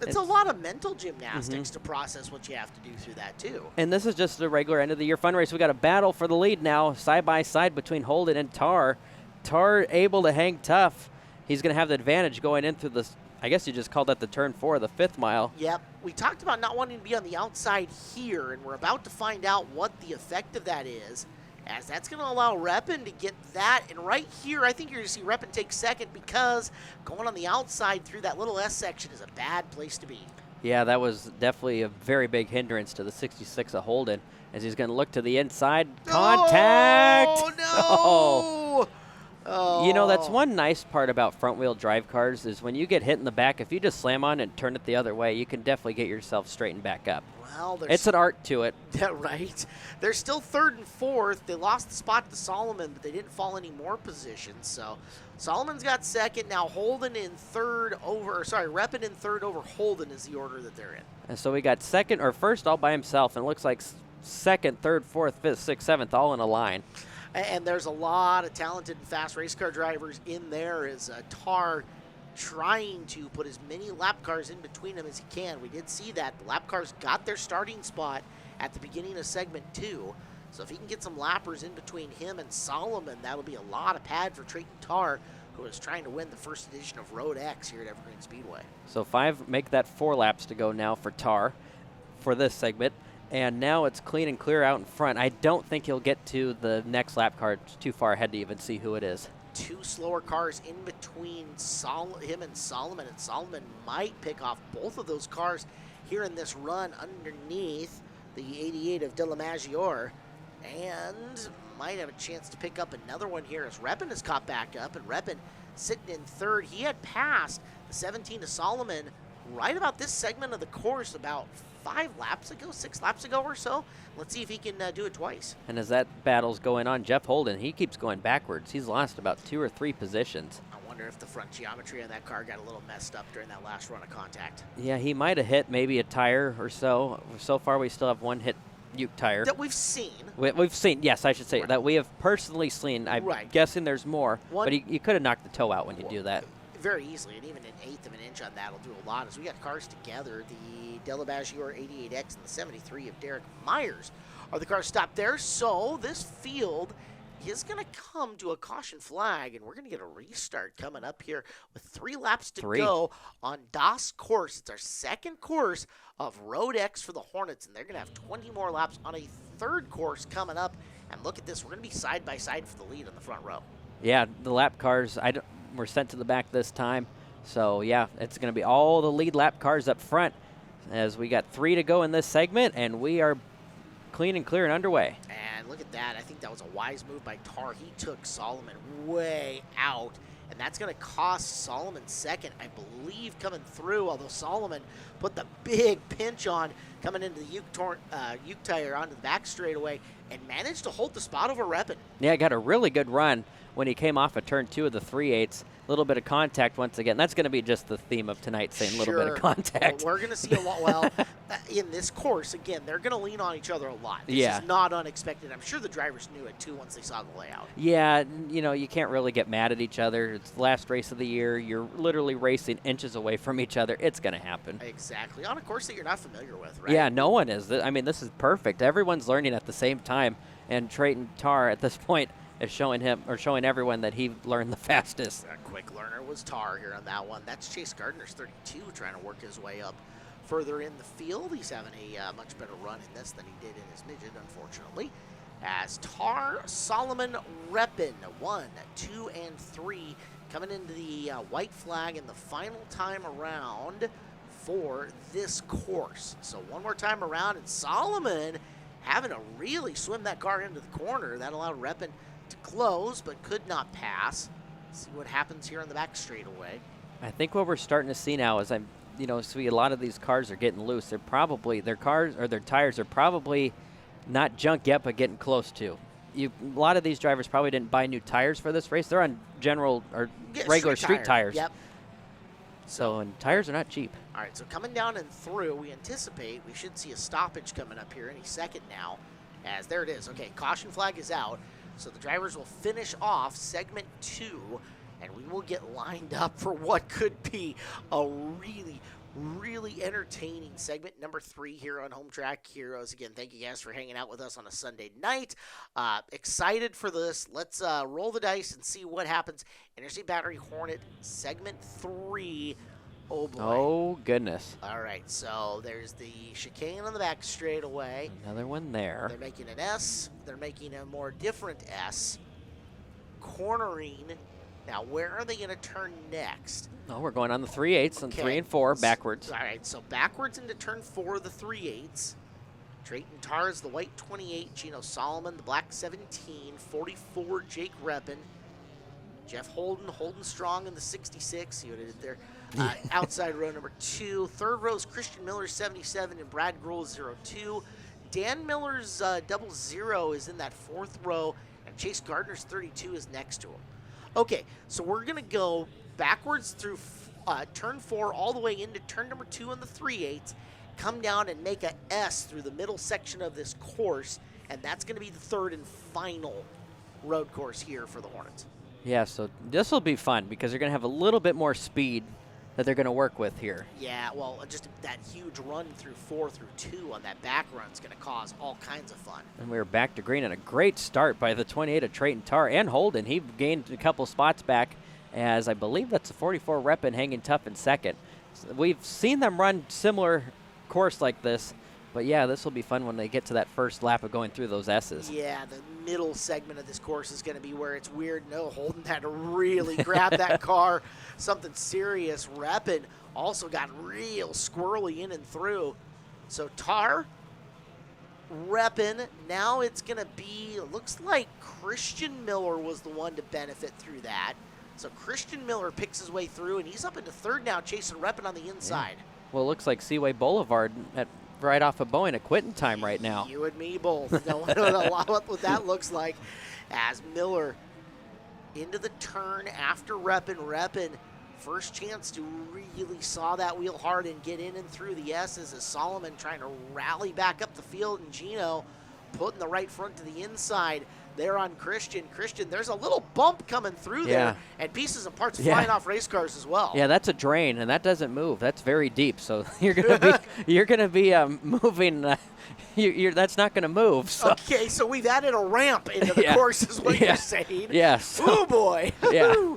it's a lot of mental gymnastics to process what you have to do through that, too. And this is just the regular end of the year fun race. We got a battle for the lead now, side by side between Holden and Tar. Tar able to hang tough. He's going to have the advantage going in through this. I guess you just called that the turn 4, the 5th mile. Yep. We talked about not wanting to be on the outside here, and we're about to find out what the effect of that is, as that's going to allow Reppin to get that. And right here, I think you're going to see Reppin take second, because going on the outside through that little S section is a bad place to be. Yeah, that was definitely a very big hindrance to the 66 of Holden, as he's going to look to the inside. Contact! Oh, no! Oh. You know, that's one nice part about front-wheel drive cars is when you get hit in the back, if you just slam on and turn it the other way, you can definitely get yourself straightened back up. Well, it's an art to it. Yeah, right. They're still 3rd and 4th. They lost the spot to Solomon, but they didn't fall any more positions. So Solomon's got 2nd. Now Holden in 3rd over, Reppin in 3rd over Holden is the order that they're in. And so we got 2nd or 1st all by himself, and it looks like 2nd, 3rd, 4th, 5th, 6th, 7th all in a line. And there's a lot of talented and fast race car drivers in there as Tar trying to put as many lap cars in between them as he can. We did see that. The lap cars got their starting spot at the beginning of segment 2. So if he can get some lappers in between him and Solomon, that'll be a lot of pad for Trayton Tar, who is trying to win the first edition of Road X here at Evergreen Speedway. So 5, make that 4 laps to go now for Tar for this segment. And now it's clean and clear out in front. I don't think he'll get to the next lap car too far ahead to even see who it is. 2 slower cars in between him and Solomon might pick off both of those cars here in this run underneath the 88 of De La Maggiore, and might have a chance to pick up another one here as Reppin is caught back up, and Reppin sitting in 3rd. He had passed the 17 of Solomon right about this segment of the course about 6 laps ago or so. Let's see if he can do it twice. And as that battle's going on, Jeff Holden, he keeps going backwards. He's lost about 2 or 3 positions. I wonder wonder if the front geometry on that car got a little messed up during that last run of contact. Yeah, he might have hit maybe a tire or so. So far, we still have one hit Uke tire. That we've seen. We've seen, yes, I should say, Right. that we have personally seen. I'm Right. guessing there's more, One- but you could have knocked the toe out when you do that. Very easily, and even an eighth of an inch on that will do a lot. As we got cars together, the Delabaggiore 88X and the 73 of Derek Myers are the cars stopped there. So this field is going to come to a caution flag, and we're going to get a restart coming up here with 3 laps to go on Das course. It's our second course of Road X for the Hornets, and they're going to have 20 more laps on a third course coming up. And look at this, we're going to be side by side for the lead on the front row. Yeah, the lap cars were sent to the back this time. So, yeah, it's going to be all the lead lap cars up front as we got 3 to go in this segment, and we are clean and clear and underway. And look at that. I think that was a wise move by Tar. He took Solomon way out, and that's going to cost Solomon second, I believe, coming through, although Solomon put the big pinch on coming into the Uke tire onto the back straightaway and managed to hold the spot over Reppin. Yeah, got a really good run when he came off of turn 2 of the 3/8. A little bit of contact once again. That's going to be just the theme of tonight, saying a little bit of contact. Well, we're going to see a lot. Well, in this course, again, they're going to lean on each other a lot. This is not unexpected. I'm sure the drivers knew it, too, once they saw the layout. Yeah, you can't really get mad at each other. It's the last race of the year. You're literally racing inches away from each other. It's going to happen. Exactly. On a course that you're not familiar with, right? Yeah, no one is. I mean, this is perfect. Everyone's learning at the same time, and Trayton Tar at this point is showing everyone that he learned the fastest. A quick learner was Tar here on that one. That's Chase Gardner's 32 trying to work his way up further in the field. He's having a much better run in this than he did in his midget, unfortunately. As Tar, Solomon, Reppin, 1, 2, and 3 coming into the white flag in the final time around for this course. So one more time around, and Solomon having to really swim that car into the corner. That allowed Reppin to close, but could not pass. See what happens here on the back straightaway. I think what we're starting to see now is see a lot of these cars are getting loose. They're probably, their tires are probably not junk yet, but getting close to. A lot of these drivers probably didn't buy new tires for this race. They're on general or regular street tires. Yep. So, and tires are not cheap. All right, so coming down and through, we anticipate we should see a stoppage coming up here any second now. As there it is. Okay, caution flag is out. So the drivers will finish off segment 2, and we will get lined up for what could be a really, really entertaining segment number 3 here on Home Track Heroes. Again, thank you guys for hanging out with us on a Sunday night. Excited for this. Let's roll the dice and see what happens. Interstate Battery Hornet segment 3. Oh, boy. Oh, goodness. All right, so there's the chicane on the back straightaway. Another one there. They're making an S. They're making a more different S. Cornering. Now, where are they going to turn next? Oh, we're going on the 3/8 and 3 and 4 backwards. All right, so backwards into turn 4 of the 3/8. Trayton Tar is the white 28. Gino Solomon, the black 17. 44, Jake Reppin. Jeff Holden strong in the 66. See what I did there? Outside row number 2. Third row is Christian Miller, 77, and Brad Grohl, 02. Dan Miller's 00 is in that 4th row, and Chase Gardner's 32 is next to him. Okay, so we're going to go backwards through turn 4 all the way into turn number 2 on the 3/8, come down and make a S through the middle section of this course, and that's going to be the 3rd and final road course here for the Hornets. Yeah, so this will be fun because they're going to have a little bit more speed that they're going to work with here. Yeah, well, just that huge run through 4 through 2 on that back run is going to cause all kinds of fun. And we were back to green, and a great start by the 28 of Trayton Tar and Holden. He gained a couple spots back, as I believe that's a 44 Reppin hanging tough in second. So we've seen them run similar course like this, but yeah, this will be fun when they get to that first lap of going through those S's. Yeah, the middle segment of this course is going to be where it's weird. No, Holden had to really grab that car. Something serious. Reppin also got real squirrely in and through. So Tar, Reppin, now it's going to be, looks like Christian Miller was the one to benefit through that. So Christian Miller picks his way through, and he's up into 3rd now, chasing Reppin on the inside. Yeah. Well, it looks like Seaway Boulevard right off of Boeing at quitting time right now. You and me both. No one knows what that looks like as Miller into the turn after repping. First chance to really saw that wheel hard and get in and through the S's as Solomon trying to rally back up the field, and Gino putting the right front to the inside there on Christian. There's a little bump coming through there, and pieces and parts flying off race cars as well. Yeah, that's a drain, and that doesn't move. That's very deep, so you're gonna be moving. That's not gonna move. So. Okay, so we've added a ramp into the course, is what you're saying. Yes. Yeah, oh boy. Yeah.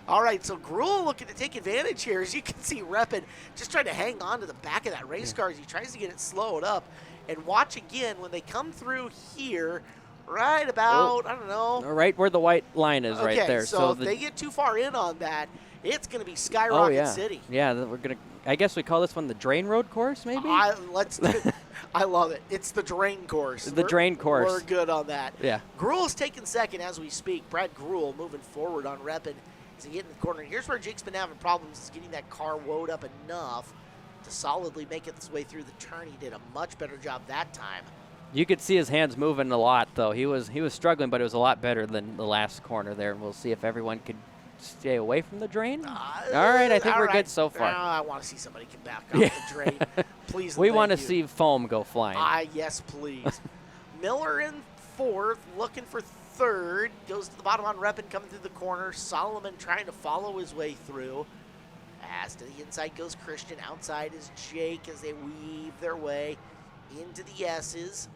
All right, so Gruel looking to take advantage here. As you can see, Reppin just trying to hang on to the back of that race car as he tries to get it slowed up. And watch again when they come through here, right about, I don't know. Right where the white line is right there. So if they get too far in on that, it's going to be Skyrocket City. Yeah, we're going to, I guess we call this one the Drain Road course, maybe? I love it. It's the drain course. The drain course. We're good on that. Yeah. Gruel's taking second as we speak. Brad Gruel moving forward on Reppin as he get in the corner. Here's where Jake's been having problems, is getting that car woed up enough to solidly make its way through the turn. He did a much better job that time. You could see his hands moving a lot, though. He was struggling, but it was a lot better than the last corner there. And we'll see if everyone could stay away from the drain. All right, I think we're good so far. I want to see somebody come back off the drain. Please. We want to see foam go flying. Yes, please. Miller in fourth, looking for third. Goes to the bottom on Reppin, coming through the corner. Solomon trying to follow his way through. As to the inside goes Christian. Outside is Jake as they weave their way into the S's.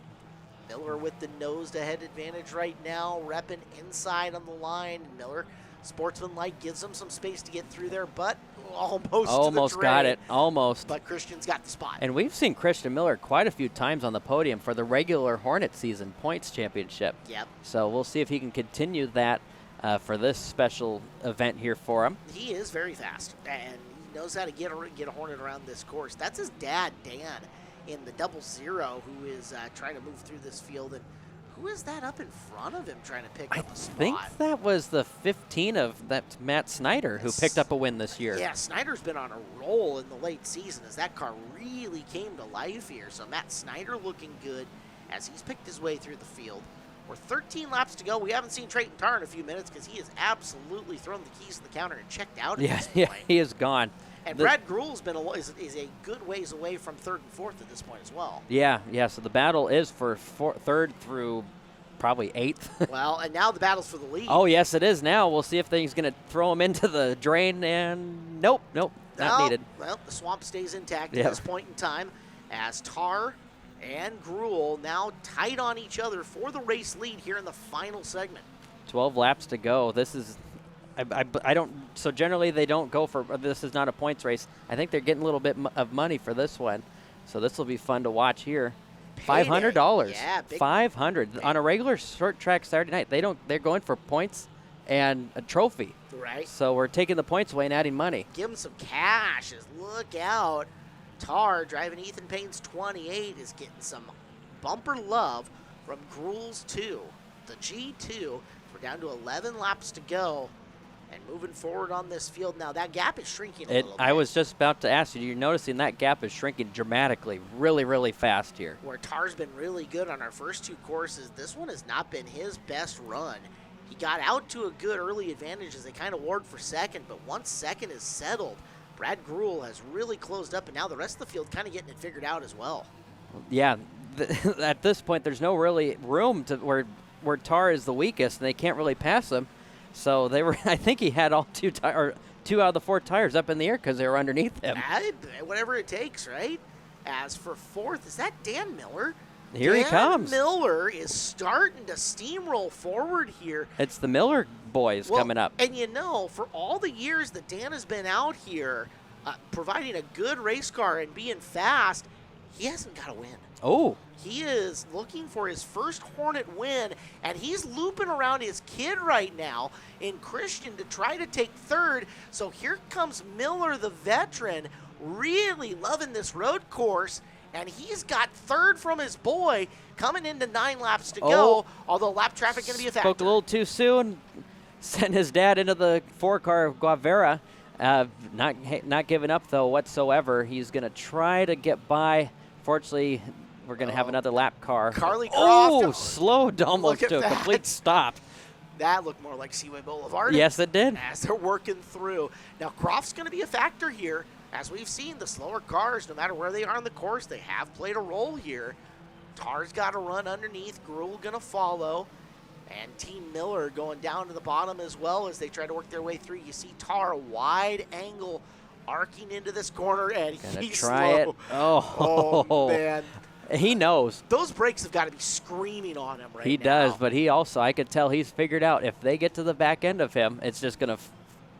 Miller with the nose-to-head advantage right now. Reppin inside on the line. Miller, sportsmanlike, gives him some space to get through there, but almost got it. Almost. But Christian's got the spot. And we've seen Christian Miller quite a few times on the podium for the regular Hornet season points championship. Yep. So we'll see if he can continue that for this special event here for him. He is very fast, and he knows how to get a Hornet around this course. That's his dad, Dan, in the 00, who is trying to move through this field. And who is that up in front of him trying to pick up a spot? I think that was the 15 of that Matt Snyder who picked up a win this year. Yeah, Snyder's been on a roll in the late season as that car really came to life here. So Matt Snyder looking good as he's picked his way through the field. We're 13 laps to go. We haven't seen Trayton Tarr in a few minutes because he has absolutely thrown the keys to the counter and checked out at this point. Yeah, he is gone. And Brad Gruel's been is a good ways away from third and fourth at this point as well. Yeah. So the battle is for third through probably eighth. Well, and now the battle's for the lead. Oh, yes, it is now. We'll see if he's going to throw him into the drain, and nope, not needed. Well, the swamp stays intact at this point in time as Tarr and Gruel now tight on each other for the race lead here in the final segment. 12 laps to go. This is, I don't, so generally they don't go for, this is not a points race. I think they're getting a little bit of money for this one. So this will be fun to watch here. $500. Yeah, $500 on a regular short track Saturday night. They're going for points and a trophy. Right. So we're taking the points away and adding money. Give them some cash. Look out. Tarr driving Ethan Payne's 28 is getting some bumper love from Gruel's 2. The G2. We're down to 11 laps to go and moving forward on this field. Now that gap is shrinking a little bit. I was just about to ask you, you're noticing that gap is shrinking dramatically, really, really fast here. Where Tarr's been really good on our first two courses, this one has not been his best run. He got out to a good early advantage as they kind of warred for second, but once second is settled, Brad Gruel has really closed up, and now the rest of the field kind of getting it figured out as well. Yeah, at this point, there's no really room to where Tarr is the weakest, and they can't really pass him. So they were. I think he had all two out of the 4 tires up in the air because they were underneath him. Whatever it takes, right? As for fourth, is that Dan Miller? Here he comes. Dan Miller is starting to steamroll forward here. It's the Miller boys coming up. And for all the years that Dan has been out here providing a good race car and being fast, he hasn't got a win. Oh. He is looking for his first Hornet win, and he's looping around his kid right now in Christian to try to take third. So here comes Miller, the veteran, really loving this road course, and he's got third from his boy coming into 9 laps to go, although lap traffic going to be a factor. Spoke a little too soon. Sent his dad into the 4-car of Guevara. Not giving up, though, whatsoever. He's going to try to get by. Fortunately, we're going to have another lap car. Carly Croft. Slowed almost to a complete stop. That looked more like Seaway Boulevard. Yes, it did. As they're working through. Now, Croft's going to be a factor here. As we've seen, the slower cars, no matter where they are on the course, they have played a role here. Tar's got to run underneath. Gruel going to follow. And Team Miller going down to the bottom as well as they try to work their way through. You see Tar, wide angle, arcing into this corner, and he's try slow. it. Oh, man. He knows. Those brakes have got to be screaming on him right now. He does, but he also, I could tell he's figured out if they get to the back end of him, it's just going to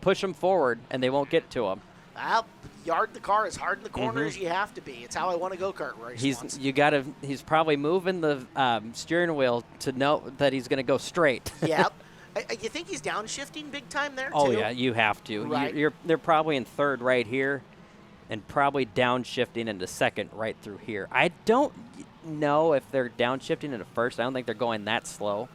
push him forward, and they won't get to him. Well, yard the car as hard in the corner as you have to be. It's how I want to go-kart race. He's probably moving the steering wheel to know that he's going to go straight. Yep. You think he's downshifting big time there, Oh, too? yeah, you have to. Right. They're probably in third right here and probably downshifting into second right through here. I don't know if they're downshifting into first. I don't think they're going that slow.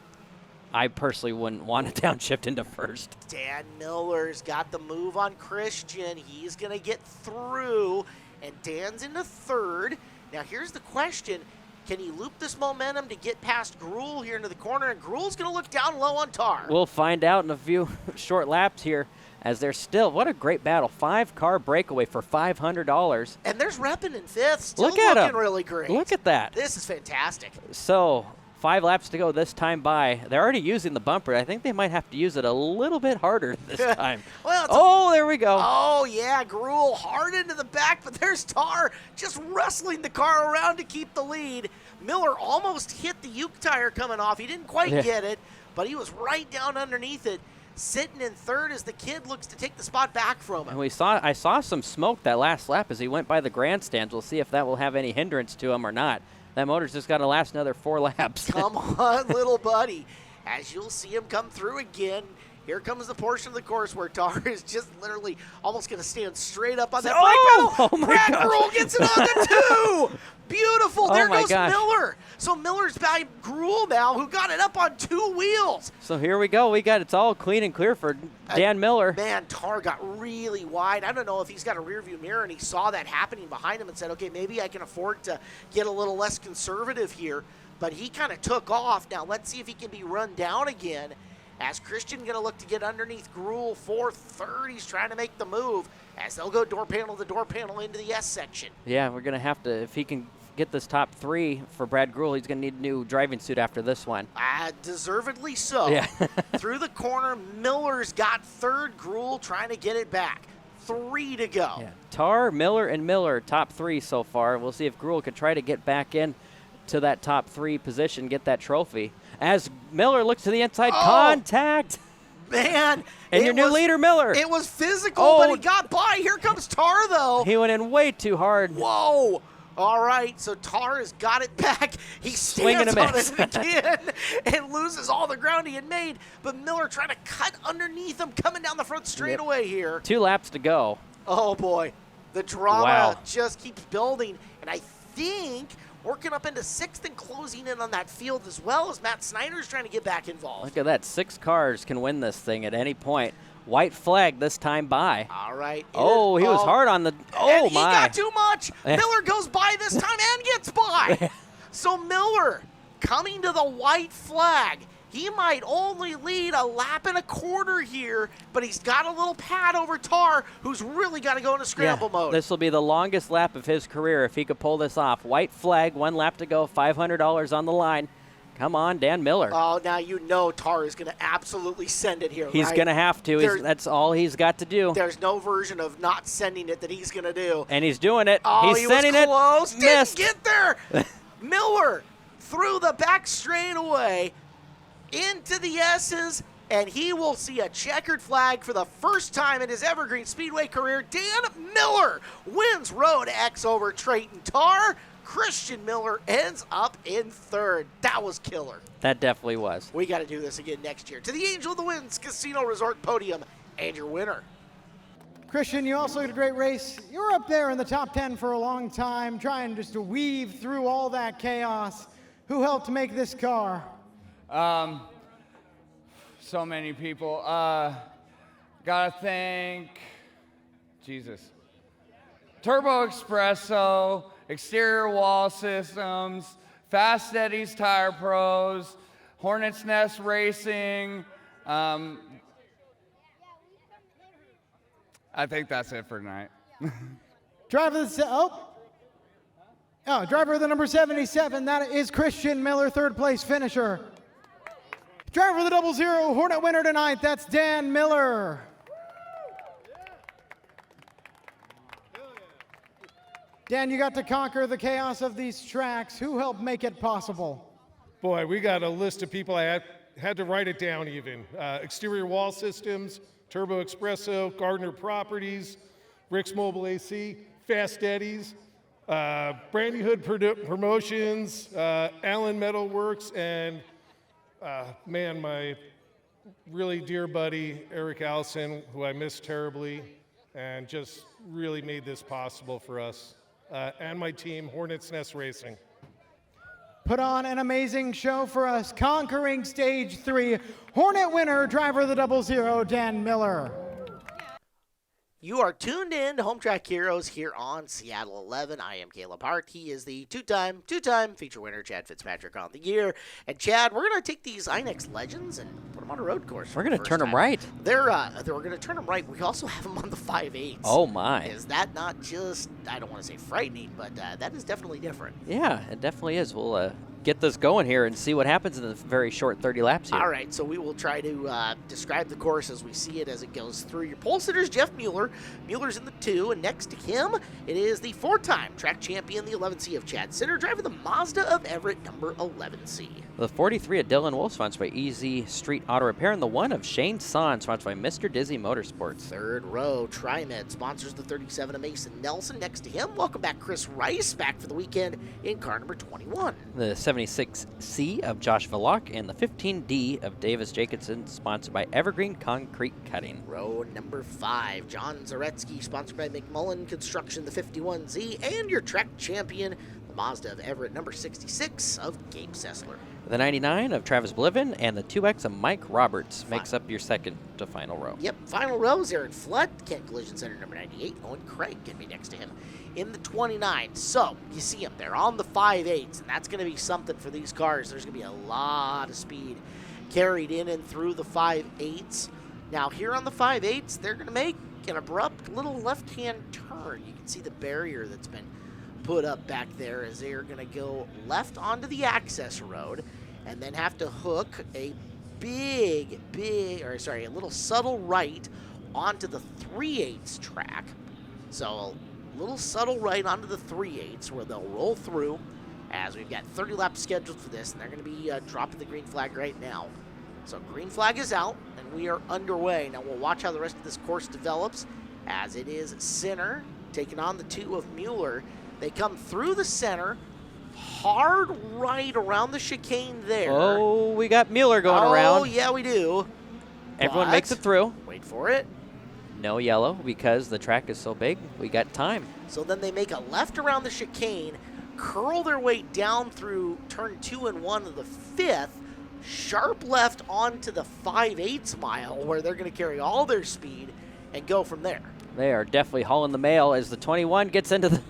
I personally wouldn't want to downshift into first. Dan Miller's got the move on Christian. He's going to get through, and Dan's into third. Now, here's the question. Can he loop this momentum to get past Gruel here into the corner? And Gruel's going to look down low on Tar. We'll find out in a few short laps here as they're still, what a great battle. 5-car breakaway for $500. And there's Reppin in fifth, still Look at looking him. really great. Look at that. This is fantastic. So 5 laps to go this time by. They're already using the bumper. I think they might have to use it a little bit harder this time. Well, there we go. Oh, yeah, Gruel hard into the back, but there's Tar just wrestling the car around to keep the lead. Miller almost hit the Uke tire coming off. He didn't quite get it, but he was right down underneath it, sitting in third as the kid looks to take the spot back from him. And I saw some smoke that last lap as he went by the grandstands. We'll see if that will have any hindrance to him or not. That motor's just got to last another 4 laps. Come on, little buddy. As you'll see him come through again, here comes the portion of the course where Tar is just literally almost going to stand straight up on that brake pedal. Oh my Brad gosh. Gruel gets it on the 2. Beautiful. There my goes gosh. Miller. So Miller's by Gruel now, who got it up on 2 wheels. So here we go. It's all clean and clear for Dan Miller. Man, Tar got really wide. I don't know if he's got a rear view mirror and he saw that happening behind him and said, okay, maybe I can afford to get a little less conservative here. But he kind of took off. Now let's see if he can be run down again. As Christian going to look to get underneath Gruel, 4th, 3rd. He's trying to make the move as they'll go door panel to door panel into the S section. Yeah, we're going to have to, if he can get this top 3 for Brad Gruel, he's going to need a new driving suit after this one. Deservedly so. Yeah. Through the corner, Miller's got 3rd. Gruel trying to get it back. 3 to go. Yeah. Tar, Miller, and Miller, top 3 so far. We'll see if Gruel can try to get back in to that top 3 position, get that trophy. As Miller looks to the inside, contact. Man. And your new leader, Miller. It was physical, but he got by. Here comes Tar, though. He went in way too hard. Whoa. All right, so Tar has got it back. He stands on it again and loses all the ground he had made. But Miller trying to cut underneath him, coming down the front straightaway here. 2 laps to go. Oh, boy. The drama just keeps building. And I think working up into 6th and closing in on that field as well as Matt Snyder's trying to get back involved. Look at that. 6 cars can win this thing at any point. White flag this time by. All right. He was hard on the. Oh, and my. He got too much. Miller goes by this time and gets by. So Miller coming to the white flag. He might only lead a lap and a quarter here, but he's got a little pad over Tar, who's really got to go into scramble mode. This will be the longest lap of his career if he could pull this off. White flag, 1 lap to go, $500 on the line. Come on, Dan Miller. Oh, now you know Tar is going to absolutely send it here, He's going to have to. That's all he's got to do. There's no version of not sending it that he's going to do. And he's doing it. Oh, he's sending was close. it. Didn't Missed. get there. Miller through the back straightaway into the S's, and he will see a checkered flag for the first time in his Evergreen Speedway career. Dan Miller wins Road X over Trayton Tar. Christian Miller ends up in 3rd. That was killer. That definitely was. We got to do this again next year. To the Angel of the Winds Casino Resort podium and your winner. Christian, you also had a great race. You were up there in the top 10 for a long time, trying just to weave through all that chaos. Who helped make this car? So many people. Gotta thank Jesus. Turbo Espresso, Exterior Wall Systems, Fast Eddie's Tire Pros, Hornets Nest Racing, I think that's it for tonight. Driver of the number 77, that is Christian Miller, third place finisher. Driver of the 00 Hornet winner tonight, that's Dan Miller. Dan, you got to conquer the chaos of these tracks. Who helped make it possible? Boy, we got a list of people. I had to write it down even. Exterior Wall Systems, Turbo Espresso, Gardner Properties, Rick's Mobile AC, Fast Eddie's, Brandy Hood Promotions, Allen Metal Works, and man, my really dear buddy, Eric Allison, who I miss terribly, and just really made this possible for us. And my team, Hornets Nest Racing. Put on an amazing show for us, conquering stage 3. Hornet winner, driver of the 00, Dan Miller. You are tuned in to Home Track Heroes here on Seattle 11. I am Caleb Hart. He is the two-time feature winner, Chad Fitzpatrick, on the year. And Chad, we're going to take these INEX Legends and put them on a road course. We're going to turn them right. We're going to turn them right. We also have them on the 5/8. Oh, my. Is that not just, I don't want to say frightening, but that is definitely different. Yeah, it definitely is. We'll get this going here and see what happens in the very short 30 laps here. All right, so we will try to describe the course as we see it as it goes through. Your pole sitter's Jeff Mueller. Mueller's in the 2, and next to him, it is the 4-time track champion, the 11C of Chad Sinner, driving the Mazda of Everett, number 11C. The 43 of Dylan Wolf, sponsored by Easy Street Auto Repair, and the 1 of Shane Son, sponsored by Mr. Dizzy Motorsports. Third row, TriMed sponsors the 37 of Mason Nelson. Next to him, welcome back Chris Rice, back for the weekend in car number 21. The 76C of Josh Vlock, and the 15D of Davis Jacobson, sponsored by Evergreen Concrete Cutting. Row number 5, John Zaretsky, sponsored by McMullen Construction, the 51Z, and your track champion, the Mazda of Everett, number 66 of Gabe Sessler. The 99 of Travis Bliven, and the 2X of Mike Roberts makes up your second to final row. Yep, final row is Aaron Flood, Kent Collision Center, number 98, Owen Craig can be next to him in the 29. So, you see them, they're on the 5/8s, and that's going to be something for these cars. There's going to be a lot of speed carried in and through the 5/8s. Now, here on the 5/8s, they're going to make an abrupt little left-hand turn. You can see the barrier that's been put up back there as they are going to go left onto the access road and then have to hook a a little subtle right onto the 3/8 track. So a little subtle right onto the 3/8 where they'll roll through, as we've got 30 laps scheduled for this, and they're going to be dropping the green flag right now. So green flag is out, and we are underway. Now we'll watch how the rest of this course develops, as it is Sinner taking on the 2 of Mueller. They come through the center, hard right around the chicane there. Oh, we got Mueller going around. Oh, yeah, we do. Everyone But makes it through. Wait for it. No yellow because the track is so big. We got time. So then they make a left around the chicane, curl their way down through turn 2 and 1 of the 5th, sharp left onto the 5/8 mile where they're going to carry all their speed and go from there. They are definitely hauling the mail as the 21 gets into the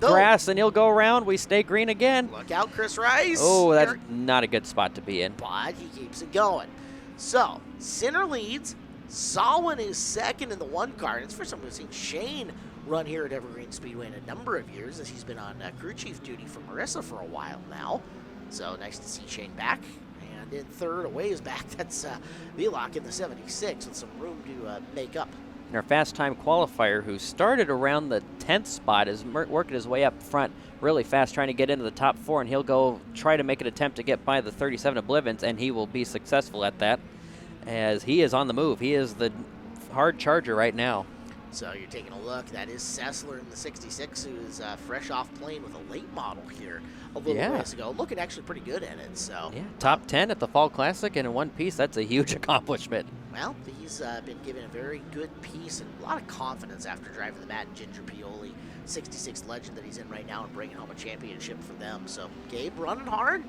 grass, and he'll go around. We stay green again. Look out, Chris Rice. Oh, that's not a good spot to be in. But he keeps it going. So, Sinner leads. Solwyn is second in the 1 car. And it's the first time we've seen Shane run here at Evergreen Speedway in a number of years, as he's been on crew chief duty for Marissa for a while now. So, nice to see Shane back. And in third, away is back. That's Vlock in the 76 with some room to make up. And our fast time qualifier, who started around the 10th spot, is working his way up front really fast, trying to get into the top 4, and he'll go try to make an attempt to get by the 37 of Blivens, and he will be successful at that, as he is on the move. He is the hard charger right now. So you're taking a look. That is Sessler in the 66, who is fresh off plane with a late model here a little ways ago. Looking actually pretty good in it. So yeah, top 10 at the Fall Classic, and in one piece, that's a huge accomplishment. Well, he's been given a very good piece and a lot of confidence after driving the Matt and Ginger Pioli 66 Legend that he's in right now and bringing home a championship for them. So Gabe running hard,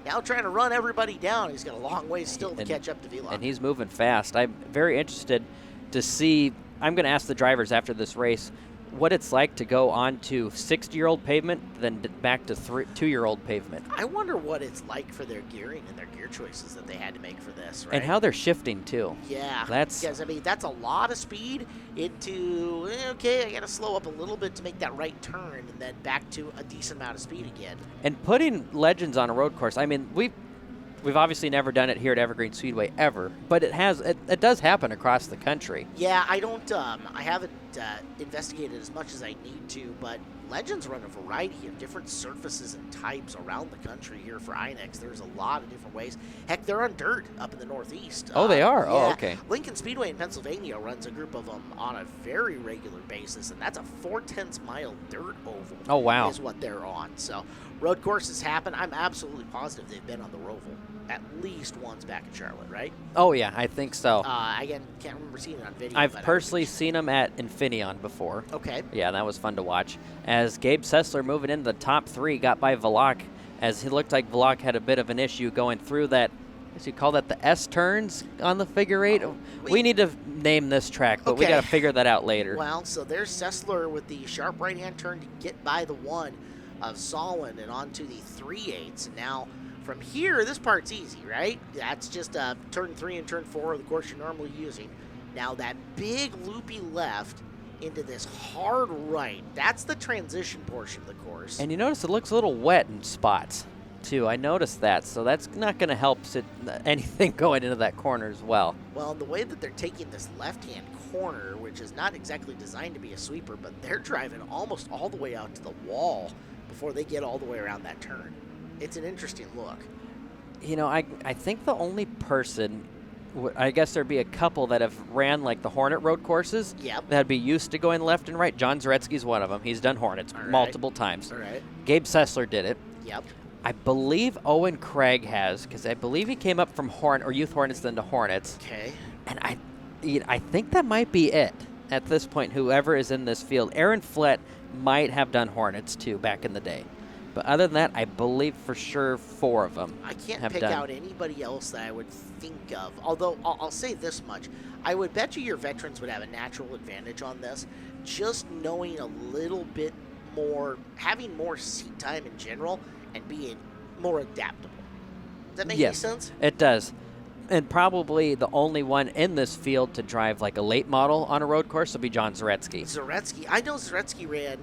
now trying to run everybody down. He's got a long way still to catch up to Vlock. And he's moving fast. I'm very interested to see. I'm going to ask the drivers after this race what it's like to go onto 60-year-old pavement, then back to 2-year-old pavement. I wonder what it's like for their gearing and their gear choices that they had to make for this, right? And how they're shifting, too. Yeah, That's because I mean that's a lot of speed into okay. I got to slow up a little bit to make that right turn, and then back to a decent amount of speed again. And putting legends on a road course. I mean, we've obviously never done it here at Evergreen Speedway ever, but it does happen across the country. Yeah, I don't. I haven't investigated as much as I need to, but Legends run a variety of different surfaces and types around the country here for INEX. There's a lot of different ways. Heck, they're on dirt up in the Northeast. Oh, they are? Yeah. Oh, okay. Lincoln Speedway in Pennsylvania runs a group of them on a very regular basis, and that's a 0.4 mile dirt oval. Oh, wow. Is what they're on. So road courses happen. I'm absolutely positive they've been on the Roval at least once back in Charlotte, right? Oh, yeah, I think so. Again, can't remember seeing it on video. I've but personally seen them at Infineon before. Okay. Yeah, that was fun to watch. As Gabe Sessler moving into the top 3 got by Vlach, as he looked like Vlach had a bit of an issue going through that, as you call that, the S turns on the figure 8. We need to name this track, but we got to figure that out later. Well, so there's Sessler with the sharp right-hand turn to get by the 1 of Solon and onto the 3/8. And now from here, this part's easy, right? That's just turn 3 and turn 4 of the course you're normally using. Now that big loopy left into this hard right, that's the transition portion of the course. And you notice it looks a little wet in spots, too. I noticed that, so that's not going to help anything going into that corner as well. Well, the way that they're taking this left-hand corner, which is not exactly designed to be a sweeper, but they're driving almost all the way out to the wall before they get all the way around that turn. It's an interesting look. You know, I think the only person, I guess there'd be a couple that have ran like the Hornet road courses. Yep. That'd be used to going left and right. John Zaretsky's one of them. He's done Hornets multiple times. All right. Gabe Sessler did it. Yep. I believe Owen Craig has, because I believe he came up from Youth Hornets then to Hornets. Okay. And I think that might be it at this point, whoever is in this field. Aaron Flett might have done Hornets too back in the day. But other than that, I believe for sure 4 of them I can't have pick done. out anybody else that I would think of. Although, I'll say this much. I would bet you your veterans would have a natural advantage on this. Just knowing a little bit more, having more seat time in general, and being more adaptable. Does that make any sense? It does. And probably the only one in this field to drive like a late model on a road course will be John Zaretsky. Zaretsky. I know Zaretsky ran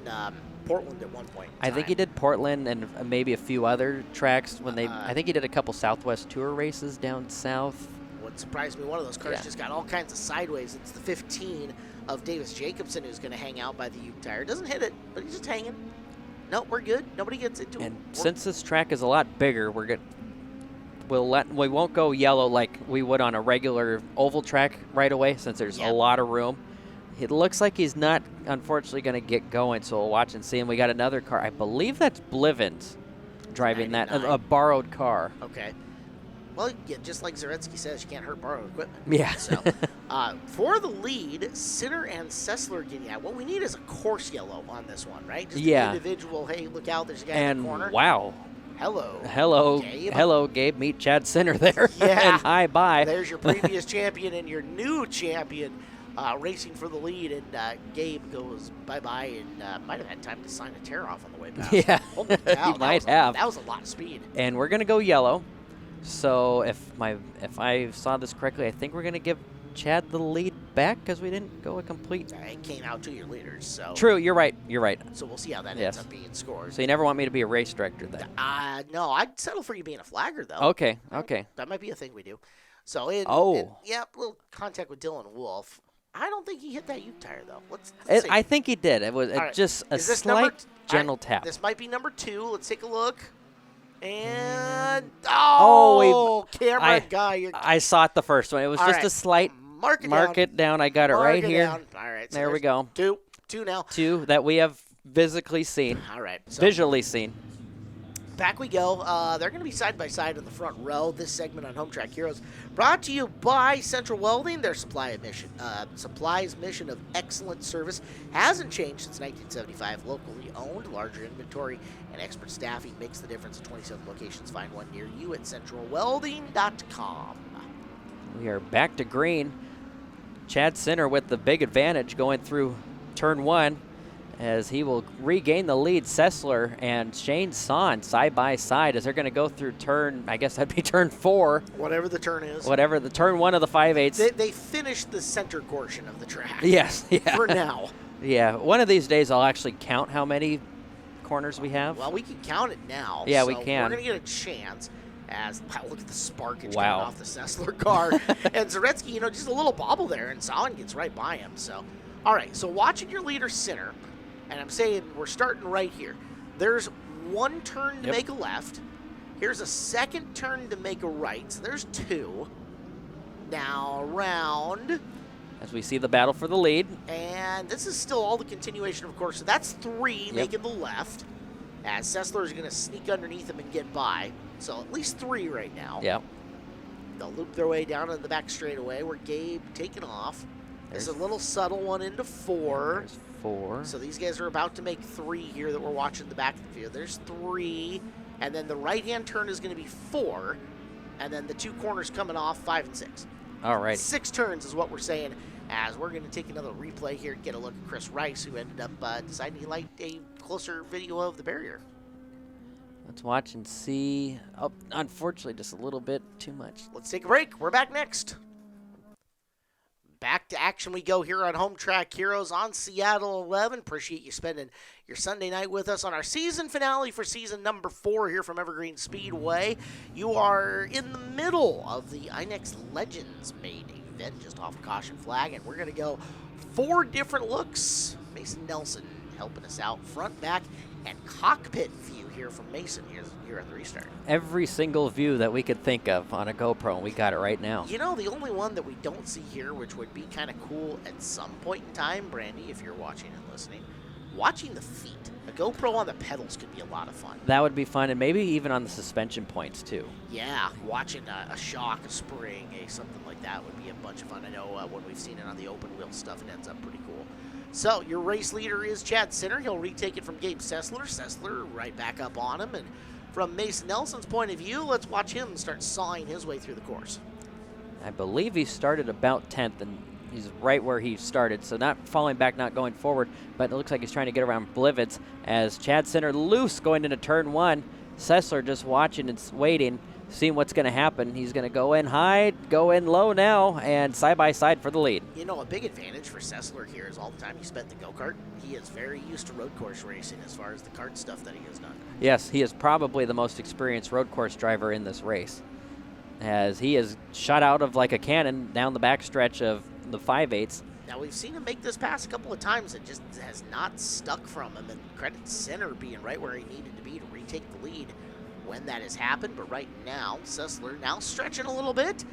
Portland at one point. I think he did Portland and maybe a few other tracks when they. I think he did a couple Southwest Tour races down south. What surprised me, one of those cars just got all kinds of sideways. It's the 15 of Davis Jacobson who's going to hang out by the Uke tire. Doesn't hit it, but he's just hanging. No, we're good. Nobody gets into it. And since this track is a lot bigger, we won't go yellow like we would on a regular oval track right away, since there's a lot of room. It looks like he's not, unfortunately, going to get going, so we'll watch and see. And we got another car. I believe that's Blivens driving that, a borrowed car. Okay. Well, yeah, just like Zaretsky says, you can't hurt borrowed equipment. Yeah. So, for the lead, Sinner and Sessler getting out. What we need is a course yellow on this one, right? Just an individual, hey, look out, there's a guy in the corner. Wow. Hello, Gabe. Hello, Gabe. Meet Chad Sinner there. Yeah. And hi, bye. There's your previous champion and your new champion racing for the lead, and Gabe goes bye-bye and might have had time to sign a tear-off on the way past. Yeah, Holy cow, he might have. That was a lot of speed. And we're going to go yellow. So if I saw this correctly, I think we're going to give Chad the lead back because we didn't go a complete. It came out to your leaders, so. True, you're right. You're right. So we'll see how that ends up being scored. So you never want me to be a race director then? No, I'd settle for you being a flagger, though. Okay. That might be a thing we do. So, little contact with Dylan Wolf. I don't think he hit that Uke tire, though. Let's see. I think he did. It was just a slight gentle tap. This might be number 2. Let's take a look. And camera guy. I saw it the first one. It was just a slight. Mark it down. I got it right here. Down. All right. So there we go. 2 now. 2 that we have physically seen. All right. So visually seen. Back we go. They're going to be side by side in the front row. This segment on Home Track Heroes brought to you by Central Welding. Their supplies mission of excellent service hasn't changed since 1975. Locally owned, larger inventory, and expert staffing makes the difference at 27 locations. Find one near you at centralwelding.com. We are back to green. Chad Sinner with the big advantage going through turn 1. as he will regain the lead. Sessler and Shane Son side by side as they're going to go through turn, I guess that'd be turn 4. Whatever the turn is. Whatever the turn 1 of the 5/8. They finished the center portion of the track. Yes, yeah. For now. Yeah, one of these days I'll actually count how many corners we have. Well, we can count it now. Yeah, so we can. We're going to get a chance as, wow, look at the sparkage Wow. coming off the Sessler car. And Zaretsky, just a little bobble there, and Solon gets right by him. So, all right, so watching your leader center, and I'm saying we're starting right here. There's one turn to make a left. Here's a second turn to make a right. So there's 2. Now around. As we see the battle for the lead. And this is still all the continuation, of course. So that's 3 making the left. As Sessler is going to sneak underneath him and get by. So at least 3 right now. Yeah. They'll loop their way down in the back straightaway where Gabe taking off. There's a little subtle one into 4. There's 4. So these guys are about to make 3 here that we're watching the back of the field. There's 3. And then the right-hand turn is going to be 4. And then the 2 corners coming off, 5 and 6. All right. 6 turns is what we're saying. As we're going to take another replay here, get a look at Chris Rice, who ended up deciding he liked a closer video of the barrier. Let's watch and see. Oh, unfortunately, just a little bit too much. Let's take a break. We're back next. Back to action we go here on Home Track Heroes on Seattle 11. Appreciate you spending your Sunday night with us on our season finale for season number 4 here from Evergreen Speedway. You are in the middle of the INEX Legends main event, just off Caution Flag, and we're going to go 4 different looks. Mason Nelson helping us out, front, back, and cockpit view here from Mason here at the restart. Every single view that we could think of on a GoPro, and we got it right now. The only one that we don't see here, which would be kind of cool at some point in time, Brandy, if you're watching and listening, watching the feet. A GoPro on the pedals could be a lot of fun. That would be fun, and maybe even on the suspension points, too. Yeah, watching a shock, a spring, something like that would be a bunch of fun. I know when we've seen it on the open wheel stuff, it ends up pretty cool. So your race leader is Chad Sinner. He'll retake it from Gabe Sessler. Sessler right back up on him. And from Mason Nelson's point of view, let's watch him start sawing his way through the course. I believe he started about 10th, and he's right where he started. So not falling back, not going forward, but it looks like he's trying to get around Blivitz as Chad Sinner loose going into turn 1. Sessler just watching and waiting, seeing what's going to happen. He's going to go in high, go in low now, and side by side for the lead. A big advantage for Sessler here is all the time he spent the go-kart. He is very used to road course racing as far as the kart stuff that he has done. Yes, he is probably the most experienced road course driver in this race, as he is shot out of like a cannon down the backstretch of the 5/8. Now, we've seen him make this pass a couple of times. It just has not stuck from him, and credit Sinner being right where he needed to be to retake the lead when that has happened. But right now, Sessler now stretching a little bit,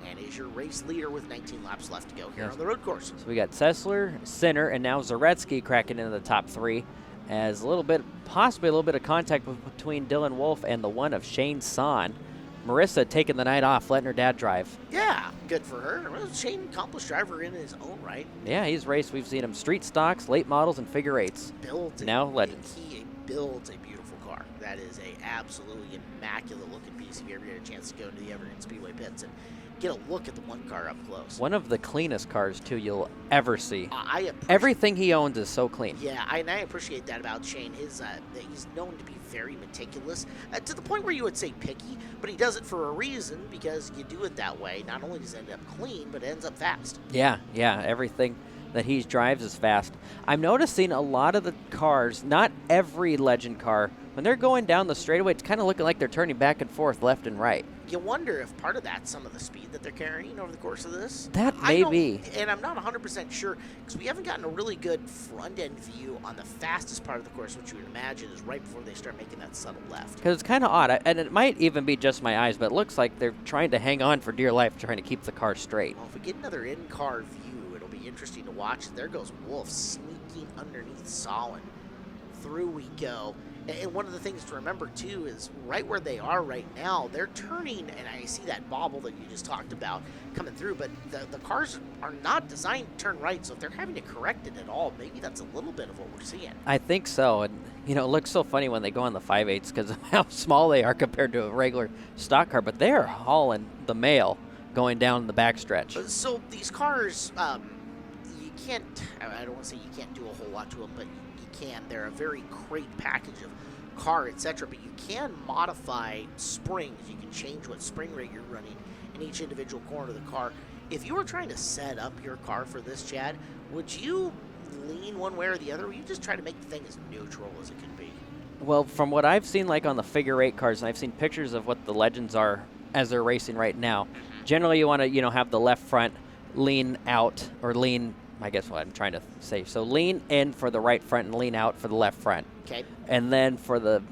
and is your race leader with 19 laps left to go here on the road course. So we got Sessler, Sinner, and now Zaretsky cracking into the top 3, as possibly a little bit of contact between Dylan Wolf and the one of Shane Son. Marissa taking the night off, letting her dad drive. Yeah, good for her. Well, Shane, accomplished driver in his own right. Yeah, he's raced. We've seen him street stocks, late models, and figure 8s. Now Legends. He builds a beautiful car. That is a absolutely immaculate looking piece. If you ever get a chance to go to the Evergreen Speedway pits and get a look at the one car up close. One of the cleanest cars, too, you'll ever see. I Everything he owns is so clean. Yeah, I appreciate that about Shane. He's known to be very meticulous, to the point where you would say picky, but he does it for a reason, because you do it that way. Not only does it end up clean, but it ends up fast. Yeah, everything that he drives is fast. I'm noticing a lot of the cars, not every Legend car, when they're going down the straightaway, it's kind of looking like they're turning back and forth, left and right. You wonder if part of that's some of the speed that they're carrying over the course of this. That may be. And I'm not 100% sure, because we haven't gotten a really good front-end view on the fastest part of the course, which you would imagine is right before they start making that subtle left. Because it's kind of odd, and it might even be just my eyes, but it looks like they're trying to hang on for dear life, trying to keep the car straight. Well, if we get another in-car view, it'll be interesting to watch. There goes Wolf sneaking underneath Solon. Through we go. And one of the things to remember, too, is right where they are right now, they're turning, and I see that bobble that you just talked about coming through, but the cars are not designed to turn right, so if they're having to correct it at all, maybe that's a little bit of what we're seeing. I think so, and, it looks so funny when they go on the 5/8 because of how small they are compared to a regular stock car, but they are hauling the mail going down the backstretch. So these cars, you can't, I don't want to say you can't do a whole lot to them, but you can. They're a very great package of car, etc. But you can modify springs. You can change what spring rate you're running in each individual corner of the car. If you were trying to set up your car for this, Chad, would you lean one way or the other, or you just try to make the thing as neutral as it can be? Well, from what I've seen, like on the figure 8 cars, and I've seen pictures of what the Legends are as they're racing right now. Generally, you want to, have the left front lean out, or lean, I guess what I'm trying to say. So lean in for the right front and lean out for the left front. Okay. And then for the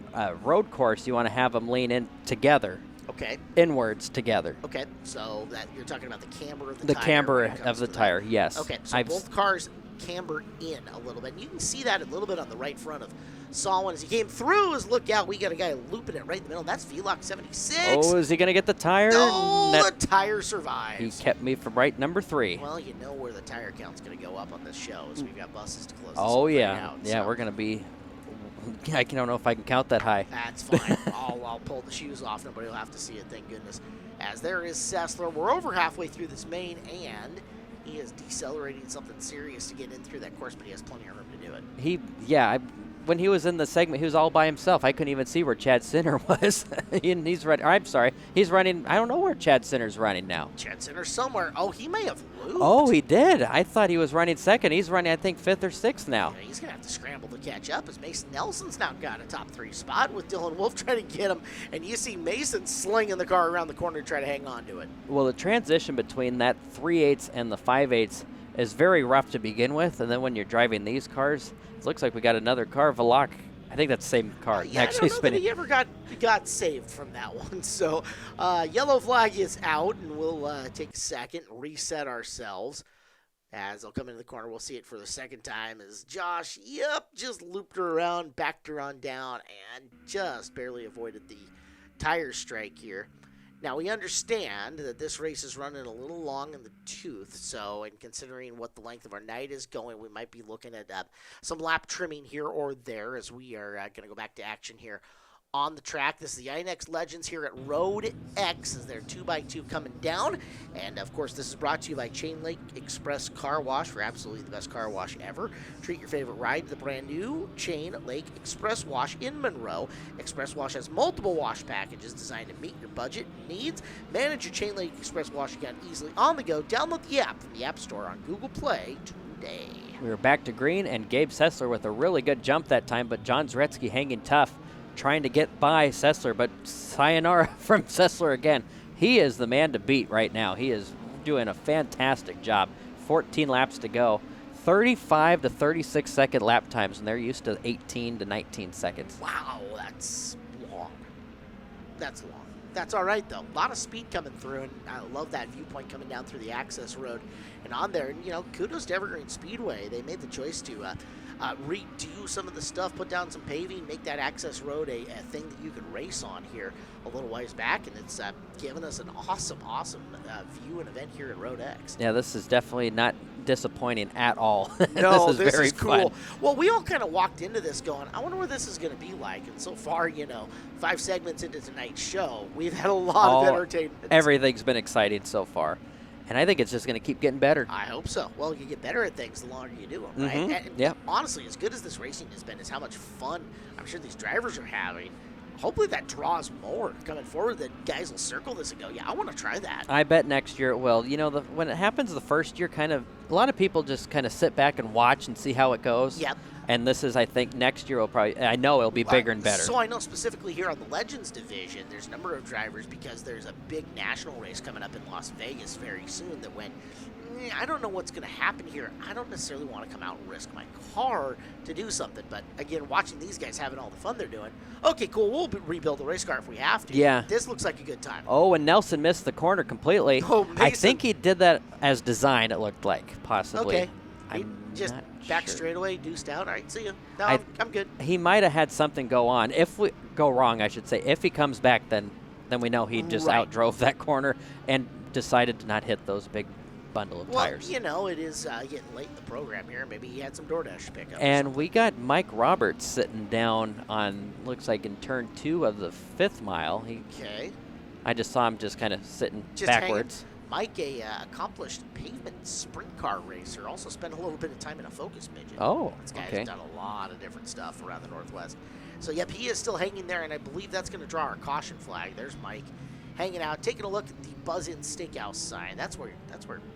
road course, you want to have them lean in together. Okay. Inwards together. Okay. So that you're talking about the camber of the The tire. camber when it comes of the to tire, that. yes. Okay. So both cars camber in a little bit. And you can see that a little bit on the right front of Solwin as he came through. His look out, we got a guy looping it right in the middle. That's VLOC 76. Oh, is he going to get the tire? No, the tire survives. He kept me from right number 3. Well, you know where the tire count's going to go up on this show, as we've got buses to close this Oh, whole thing yeah. out. Yeah, so we're going to be... I don't know if I can count that high. That's fine. I'll pull the shoes off. Nobody will have to see it, thank goodness. As there is Sessler. We're over halfway through this main, and he is decelerating something serious to get in through that course, but he has plenty of room to do it. When he was in the segment, he was all by himself. I couldn't even see where Chad Sinner was. He's running. I'm sorry. He's running. I don't know where Chad Sinner's running now. Chad Sinner somewhere. Oh, he may have looped. Oh, he did. I thought he was running second. He's running, I think, 5th or 6th now. Yeah, he's going to have to scramble to catch up as Mason Nelson's now got a top 3 spot with Dylan Wolf trying to get him. And you see Mason slinging the car around the corner to try to hang on to it. Well, the transition between that 3/8 and the 5/8 is very rough to begin with. And then when you're driving these cars, it looks like we got another car, Veloc. I think that's the same car. Yeah, actually I don't know spinning. that he ever got saved from that one. So yellow flag is out, and we'll take a second, reset ourselves. As they'll come into the corner, we'll see it for the second time as Josh, just looped her around, backed her on down, and just barely avoided the tire strike here. Now, we understand that this race is running a little long in the tooth, so in considering what the length of our night is going, we might be looking at some lap trimming here or there as we are going to go back to action here on the track. This is the INX Legends here at Road X as their 2x2 coming down. And, of course, this is brought to you by Chain Lake Express Car Wash for absolutely the best car wash ever. Treat your favorite ride to the brand new Chain Lake Express Wash in Monroe. Express Wash has multiple wash packages designed to meet your budget needs. Manage your Chain Lake Express Wash account easily on the go. Download the app from the App Store on Google Play today. We were back to green, and Gabe Sessler with a really good jump that time, but John Zaretsky hanging tough, trying to get by Sessler, but sayonara from Sessler again. He is the man to beat right now. He is doing a fantastic job. 14 laps to go. 35 to 36 second lap times, and they're used to 18 to 19 seconds. Wow, that's long. That's long. That's all right, though. A lot of speed coming through, and I love that viewpoint coming down through the access road and on there. And, kudos to Evergreen Speedway. They made the choice to redo some of the stuff, put down some paving, make that access road a thing that you could race on here a little ways back, and it's given us an awesome view and event here at Road X. Yeah, this is definitely not disappointing at all. No, this is very cool. fun. Well, we all kind of walked into this going, I wonder what this is going to be like. And so far, 5 segments into tonight's show, we've had a lot of entertainment. Everything's been exciting so far. And I think it's just going to keep getting better. I hope so. Well, you get better at things the longer you do them, right? Mm-hmm. And honestly, as good as this racing has been, is how much fun I'm sure these drivers are having. Hopefully that draws more coming forward, that guys will circle this and go, yeah, I want to try that. I bet next year it will. When it happens the first year, a lot of people just kind of sit back and watch and see how it goes. Yep. And this is, I think, next year I know it'll be bigger and better. So I know specifically here on the Legends division, there's a number of drivers because there's a big national race coming up in Las Vegas very soon that went, I don't know what's going to happen here. I don't necessarily want to come out and risk my car to do something. But again, watching these guys having all the fun they're doing, okay, cool, we'll rebuild the race car if we have to. Yeah. This looks like a good time. Oh, and Nelson missed the corner completely. Oh, Mason. I think he did that as designed, it looked like, possibly. Okay. I'm just not back sure. straightaway, deuced out. All right, see you. No, I'm good. He might have had something go on. If we go wrong, I should say. If he comes back, then we know he just outdrove that corner and decided to not hit those big bundle of tires. It is getting late in the program here. Maybe he had some DoorDash to pick up. And we got Mike Roberts sitting down on, looks like in turn 2 of the 5th mile. Okay. I just saw him just kind of sitting Just backwards. Mike, a accomplished pavement sprint car racer, also spent a little bit of time in a Focus Midget. Oh, This guy's okay. done a lot of different stuff around the Northwest. So, yep, he is still hanging there, and I believe that's going to draw our caution flag. There's Mike hanging out, taking a look at the Buzz Inn Steakhouse sign. That's where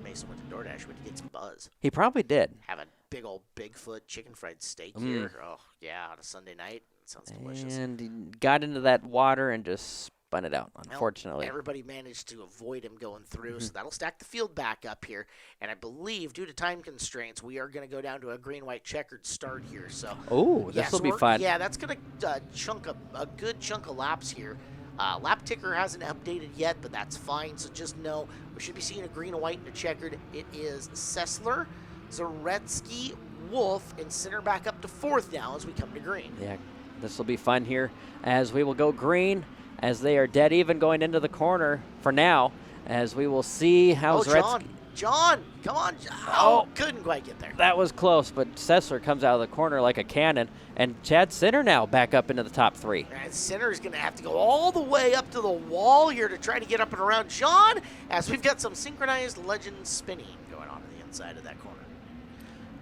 Mason went to DoorDash when he gets Buzz. He probably did. Have a big old Bigfoot chicken fried steak here. Oh, yeah, on a Sunday night. It sounds delicious. And he got into that water and just spun it out, Well, unfortunately. everybody managed to avoid him going through, so that'll stack the field back up here. And I believe, due to time constraints, we are going to go down to a green-white checkered start here. So, Oh, yeah, this will so be we're- fun. Yeah, that's going to chunk a good chunk of laps here. Lap ticker hasn't updated yet, but that's fine. So just know we should be seeing a green, a white, and a checkered. It is Sessler, Zaretsky, Wolf, and Center back up to fourth now as we come to green. Yeah, this will be fun here as we will go green as they are dead even going into the corner for now, as we will see how Zaretsky. John, come on. Oh, couldn't quite get there. That was close, but Sessler comes out of the corner like a cannon, and Chad Sinner now back up into the top three. And Center is going to have to go all the way up to the wall here to try to get up and around John, as we've got some synchronized legend spinning going on the inside of that corner.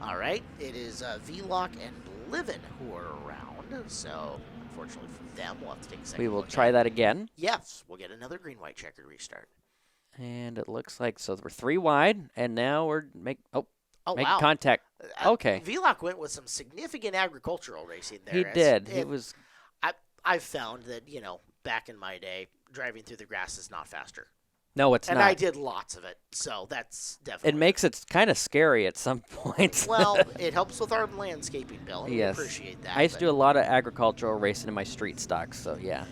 All right, it is V-Lock and Bliven who are around, so unfortunately for them, we'll have to take a second We will look try at it. that again. Yes, we'll get another green-white checkered restart. And it looks like, so we're 3 wide, and now we're making wow. contact. Okay. V-Lock went with some significant agricultural racing there. He as did. He it- was. I've found that, back in my day, driving through the grass is not faster. No, it's And not. I did lots of it, so that's definitely. It makes it kind of scary at some points. Well, it helps with our landscaping, Bill, and Yes. we appreciate that. I used to but do a lot of agricultural racing in my street stocks, so yeah.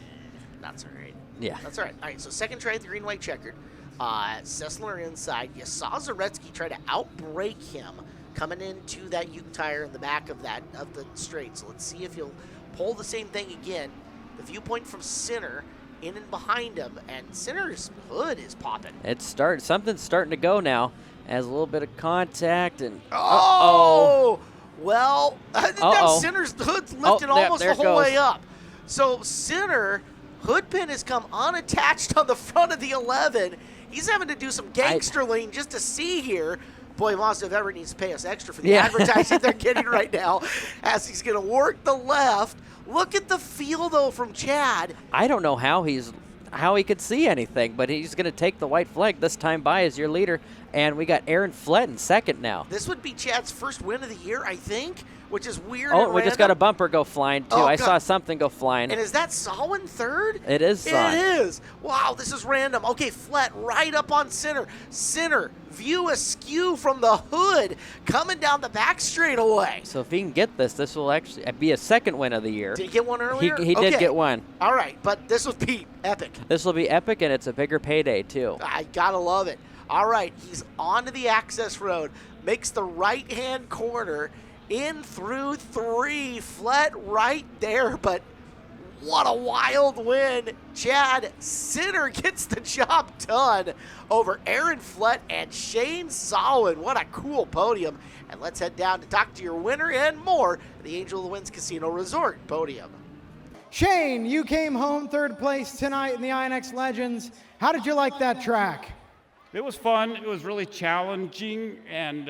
That's all right. Yeah. That's all right. All right, so second try at the green-white checkered. Sessler inside. You saw Zaretsky try to outbrake him coming into that Uke tire in the back of the straight. So let's see if he'll pull the same thing again. The viewpoint from Sinner in and behind him, and Sinner's hood is popping. Something's starting to go now, as a little bit of contact and. Oh! Well, now Uh-oh. Sinner's hood's lifted Oh, there- almost there the it whole way goes. up. So Sinner, hood pin has come unattached on the front of the 11. He's having to do some gangster lane just to see here. Boy, Mazda of Everett needs to pay us extra for the Yeah. advertising they're getting right now, as he's going to work the left. Look at the feel, though, from Chad. I don't know how he could see anything, but he's going to take the white flag this time by as your leader, and we got Aaron Flett in second now. This would be Chad's first win of the year, I think, which is weird. Oh, and we just got a random. bumper go flying, too. Oh, I God. saw something go flying. And is that Sawin third? It is Sawin. It is. Wow, this is random. Okay, Flett right up on Center. Center, view askew from the hood, coming down the back straightaway. So if he can get this will actually be a second win of the year. Did he get one earlier? He did Okay. get one. All right, but this would be epic. This will be epic, and it's a bigger payday, too. I gotta love it. All right, he's onto the access road, makes the right-hand corner, in through 3, Flett right there, but what a wild win. Chad Sinner gets the job done over Aaron Flett and Shane Sawin. What a cool podium. And let's head down to talk to your winner and more at the Angel of the Winds Casino Resort podium. Shane, you came home third place tonight in the INX Legends. How did you like that track? It was fun. It was really challenging, and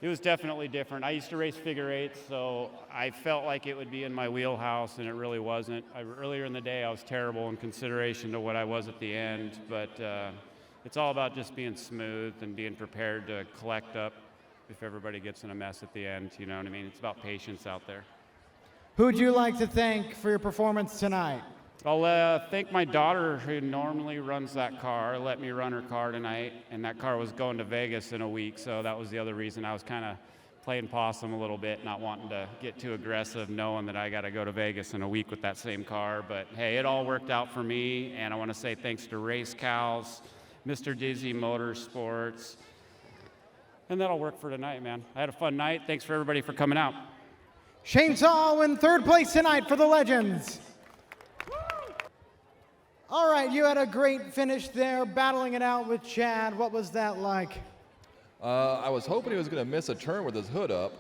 it was definitely different. I used to race figure eights, so I felt like it would be in my wheelhouse, and it really wasn't. Earlier in the day, I was terrible in consideration to what I was at the end, but it's all about just being smooth and being prepared to collect up if everybody gets in a mess at the end. You know what I mean? It's about patience out there. Who would you like to thank for your performance tonight? I'll thank my daughter, who normally runs that car, let me run her car tonight, and that car was going to Vegas in a week, so that was the other reason I was kind of playing possum a little bit, not wanting to get too aggressive, knowing that I got to go to Vegas in a week with that same car. But hey, it all worked out for me, and I want to say thanks to Race Cows, Mr. Dizzy Motorsports, and that'll work for tonight, man. I had a fun night. Thanks for everybody for coming out. Shane Sawin, third place tonight for the Legends. All right, you had a great finish there, battling it out with Chad. What was that like? I was hoping he was going to miss a turn with his hood up,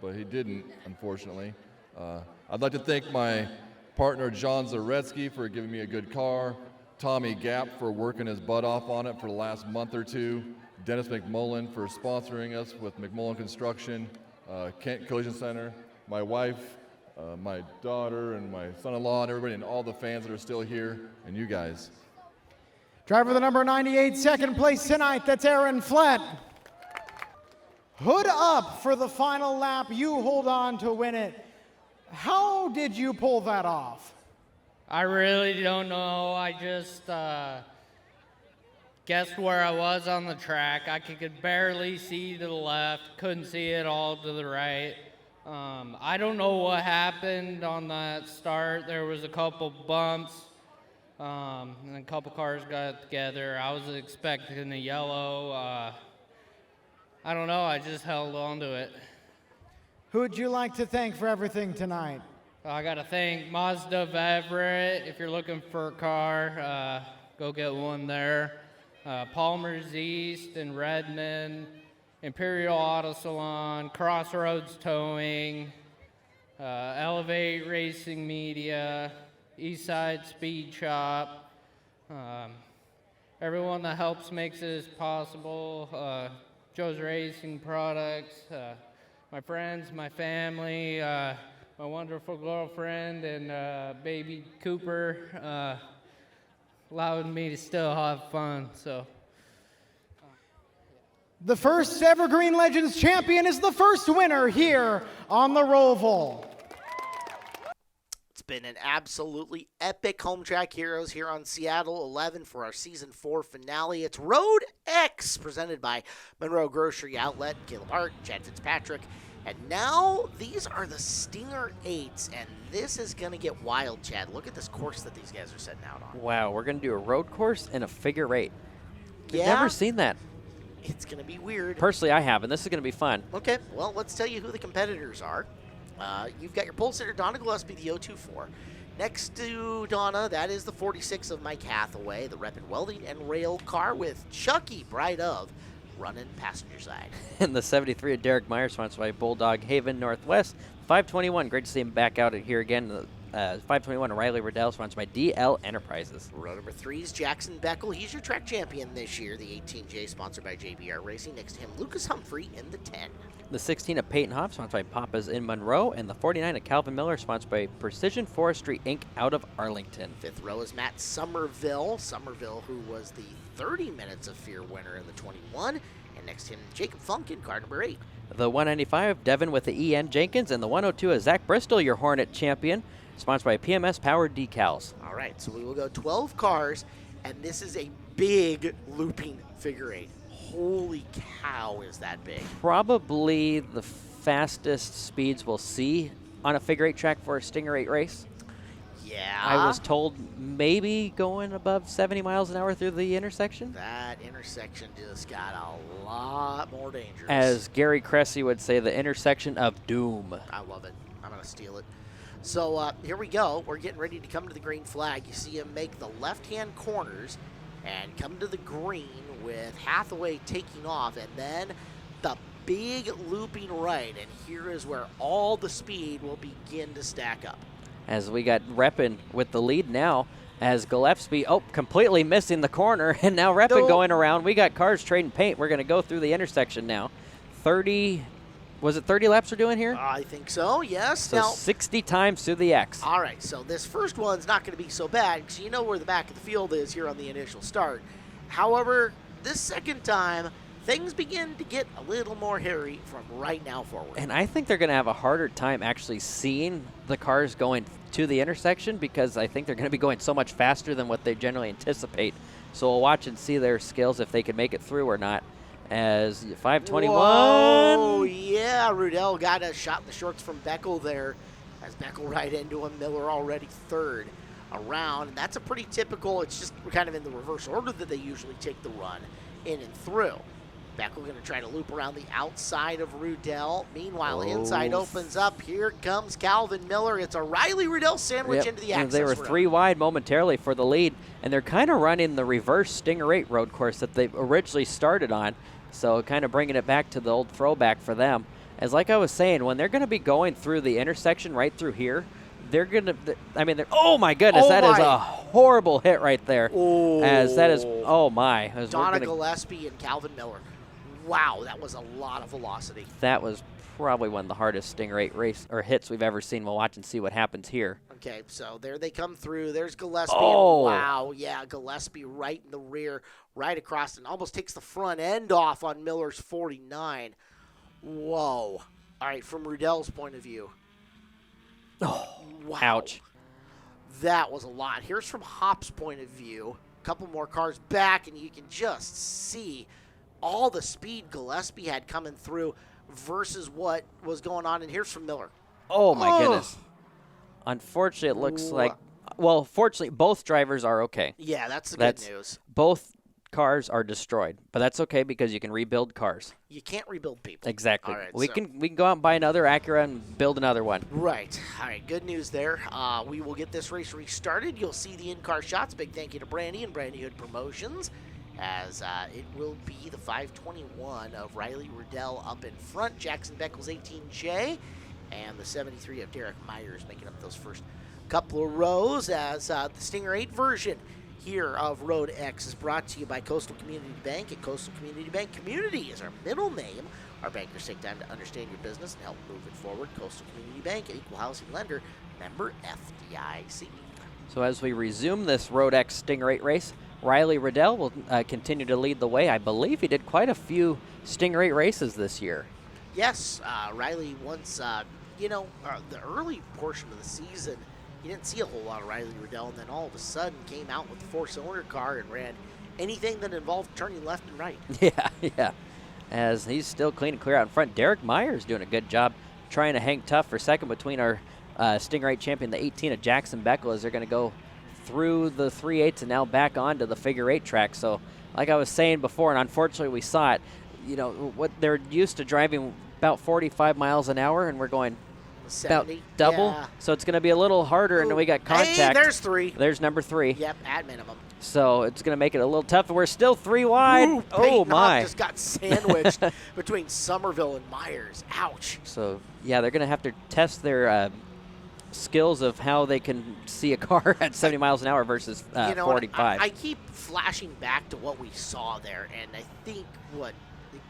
but he didn't, unfortunately. I'd like to thank my partner, John Zaretsky, for giving me a good car. Tommy Gap for working his butt off on it for the last month or two, Dennis McMullen for sponsoring us with McMullen Construction, Kent Collision Center, my wife, my daughter, and my son-in-law, and everybody, and all the fans that are still here, and you guys. Driver the number 98, second place tonight, that's Aaron Flett. Hood up for the final lap. You hold on to win it. How did you pull that off? I really don't know. I just guessed where I was on the track. I could barely see to the left, couldn't see it all to the right. I don't know what happened on that start. There was a couple bumps, and a couple cars got together. I was expecting a yellow. I don't know. I just held on to it. Who would you like to thank for everything tonight? I got to thank Mazda of Everett. If you're looking for a car, go get one there. Palmer's East in Redmond, Imperial Auto Salon, Crossroads Towing, Elevate Racing Media, Eastside Speed Shop, everyone that helps makes this possible, Joe's Racing Products, my friends, my family, my wonderful girlfriend, and baby Cooper, allowing me to still have fun. So. The first Evergreen Legends champion is the first winner here on the Roval. It's been an absolutely epic Home Track Heroes here on Seattle 11 for our Season 4 finale. It's Road X, presented by Monroe Grocery Outlet, Caleb Hart, Chad Fitzpatrick. And now these are the Stinger 8s, and this is going to get wild, Chad. Look at this course that these guys are setting out on. Wow, we're going to do a road course and a figure eight. I've Yeah. never seen that. It's going to be weird. Personally, I haven't. This is going to be fun. Okay, well, let's tell you who the competitors are. You've got your pole sitter, Donna Gillespie, the 024. Next to Donna, that is the 46 of Mike Hathaway, the Rep and Welding and Rail car with Chucky, bride of, running passenger side. And the 73 of Derek Meyer, sponsored by Bulldog Haven Northwest. 521, great to see him back out here again. 521 Riley Riddell, sponsored by DL Enterprises. Row number 3 is Jackson Beckel. He's your track champion this year. The 18J, sponsored by JBR Racing. Next to him, Lucas Humphrey in the 10. The 16 of Peyton Hoff, sponsored by Papa's in Monroe. And the 49 of Calvin Miller, sponsored by Precision Forestry, Inc. out of Arlington. 5th row is Matt Somerville. Somerville, who was the 30 Minutes of Fear winner in the 21. And next to him, Jacob Funk in car number 8. The 195, Devin with the EN Jenkins. And the 102 is Zach Bristol, your Hornet champion, sponsored by PMS Powered Decals. All right, so we will go 12 cars, and this is a big looping figure eight. Holy cow, is that big? Probably the fastest speeds we'll see on a figure eight track for a Stinger 8 race. Yeah. I was told maybe going above 70 miles an hour through the intersection. That intersection just got a lot more dangerous. As Gary Cressy would say, the intersection of doom. I love it. I'm going to steal it. So here we go. We're getting ready to come to the green flag. You see him make the left-hand corners and come to the green with Hathaway taking off, and then the big looping right. And here is where all the speed will begin to stack up. As we got Reppin with the lead now, as Gillespie, completely missing the corner, and now Reppin going around. We got cars trading paint. We're going to go through the intersection now. 30, was it 30 laps we're doing here? I think so, yes. So now, 60 times through the X. All right, so this first one's not going to be so bad because you know where the back of the field is here on the initial start. However, this second time, things begin to get a little more hairy from right now forward. And I think they're going to have a harder time actually seeing the cars going to the intersection because I think they're going to be going so much faster than what they generally anticipate. So we'll watch and see their skills if they can make it through or not. As 521. Oh, yeah. Rudell got a shot in the shorts from Beckel there. As Beckel right into him. Miller already third around. And that's a pretty typical, it's just kind of in the reverse order that they usually take the run in and through. Beckel going to try to loop around the outside of Rudell. Meanwhile, inside opens up. Here comes Calvin Miller. It's a Riley Rudell sandwich into the access. They were road. 3 wide momentarily for the lead, and they're kind of running the reverse Stinger 8 road course that they originally started on, so kind of bringing it back to the old throwback for them. As like I was saying, when they're going to be going through the intersection right through here, they're going to, I mean, oh my goodness, that is a horrible hit right there. Oh. As that is, oh my. Donna Gillespie and Calvin Miller. Wow, that was a lot of velocity. That was probably one of the hardest Stingray race or hits we've ever seen. We'll watch and see what happens here. Okay, so there they come through. There's Gillespie. Oh. Wow, yeah, Gillespie right in the rear, right across, and almost takes the front end off on Miller's 49. Whoa. All right, from Rudell's point of view. Oh, wow. Ouch. That was a lot. Here's from Hop's point of view. A couple more cars back, and you can just see all the speed Gillespie had coming through versus what was going on. And here's from Miller. Oh, my goodness. Unfortunately, it looks like, well, fortunately, both drivers are okay. Yeah, that's the good news. Both cars are destroyed, but that's okay because you can rebuild cars. You can't rebuild people. Exactly. All right, we can go out and buy another Acura and build another one. Right. All right, good news there. We will get this race restarted. You'll see the in-car shots. Big thank you to Brandy and Brandy Hood Promotions, as it will be the 521 of Riley Riddell up in front, Jackson Beckles 18J, and the 73 of Derek Myers making up those first couple of rows, as the Stinger 8 version here of Road X is brought to you by Coastal Community Bank. At Coastal Community Bank, community is our middle name. Our bankers take time to understand your business and help move it forward. Coastal Community Bank, an equal housing lender, member FDIC. So as we resume this Road X Stinger 8 race, Riley Riddell will continue to lead the way. I believe he did quite a few Stinger 8 races this year. Yes, Riley once, the early portion of the season, you didn't see a whole lot of Riley Riddell, and then all of a sudden came out with a four-cylinder car and ran anything that involved turning left and right. Yeah. As he's still clean and clear out in front. Derek Myers doing a good job trying to hang tough for second between our Stinger 8 champion, the 18 of Jackson Beckel, as they're going to go through the 3/8s and now back onto the figure 8 track. So like I was saying before, and unfortunately we saw it, what they're used to driving about 45 miles an hour, and we're going 70, about double. yeah. So it's going to be a little harder, and then we got contact. Hey, there's 3. There's number 3. Yep, at minimum. So it's going to make it a little tough. We're still 3 wide. Ooh, oh, Peyton my. Hoff just got sandwiched between Somerville and Myers. Ouch. So, yeah, they're going to have to test their skills of how they can see a car at 70 miles an hour versus 45. I keep flashing back to what we saw there, and I think what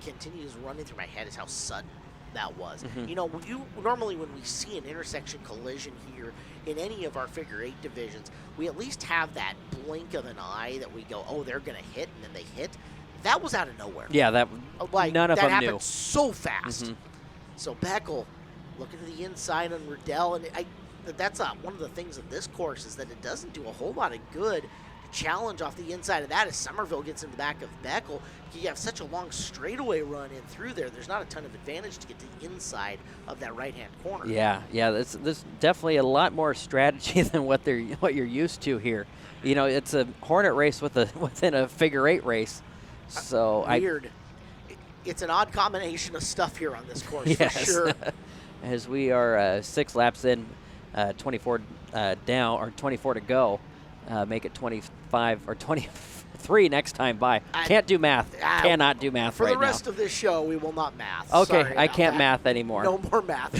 continues running through my head is how sudden that was. Mm-hmm. Normally when we see an intersection collision here in any of our figure 8 divisions, we at least have that blink of an eye that we go, oh, they're going to hit, and then they hit. That was out of nowhere. Yeah, none of them that knew. happened so fast. Mm-hmm. So Beckel looking to the inside on Riddell, and that's one of the things of this course is that it doesn't do a whole lot of good to challenge off the inside of that as Somerville gets in the back of Beckel. You have such a long straightaway run in through there. There's not a ton of advantage to get to the inside of that right-hand corner. Yeah. This definitely a lot more strategy than what you're used to here. It's a Hornet race within a figure 8 race. So weird. It's an odd combination of stuff here on this course yes. for sure. As we are 6 laps in, 24 down or 24 to go, make it 25 or 23 next time by. Can't do math. Cannot do math right now. For the rest of this show, we will not math. Okay, Sorry I can't that. math anymore. No more math.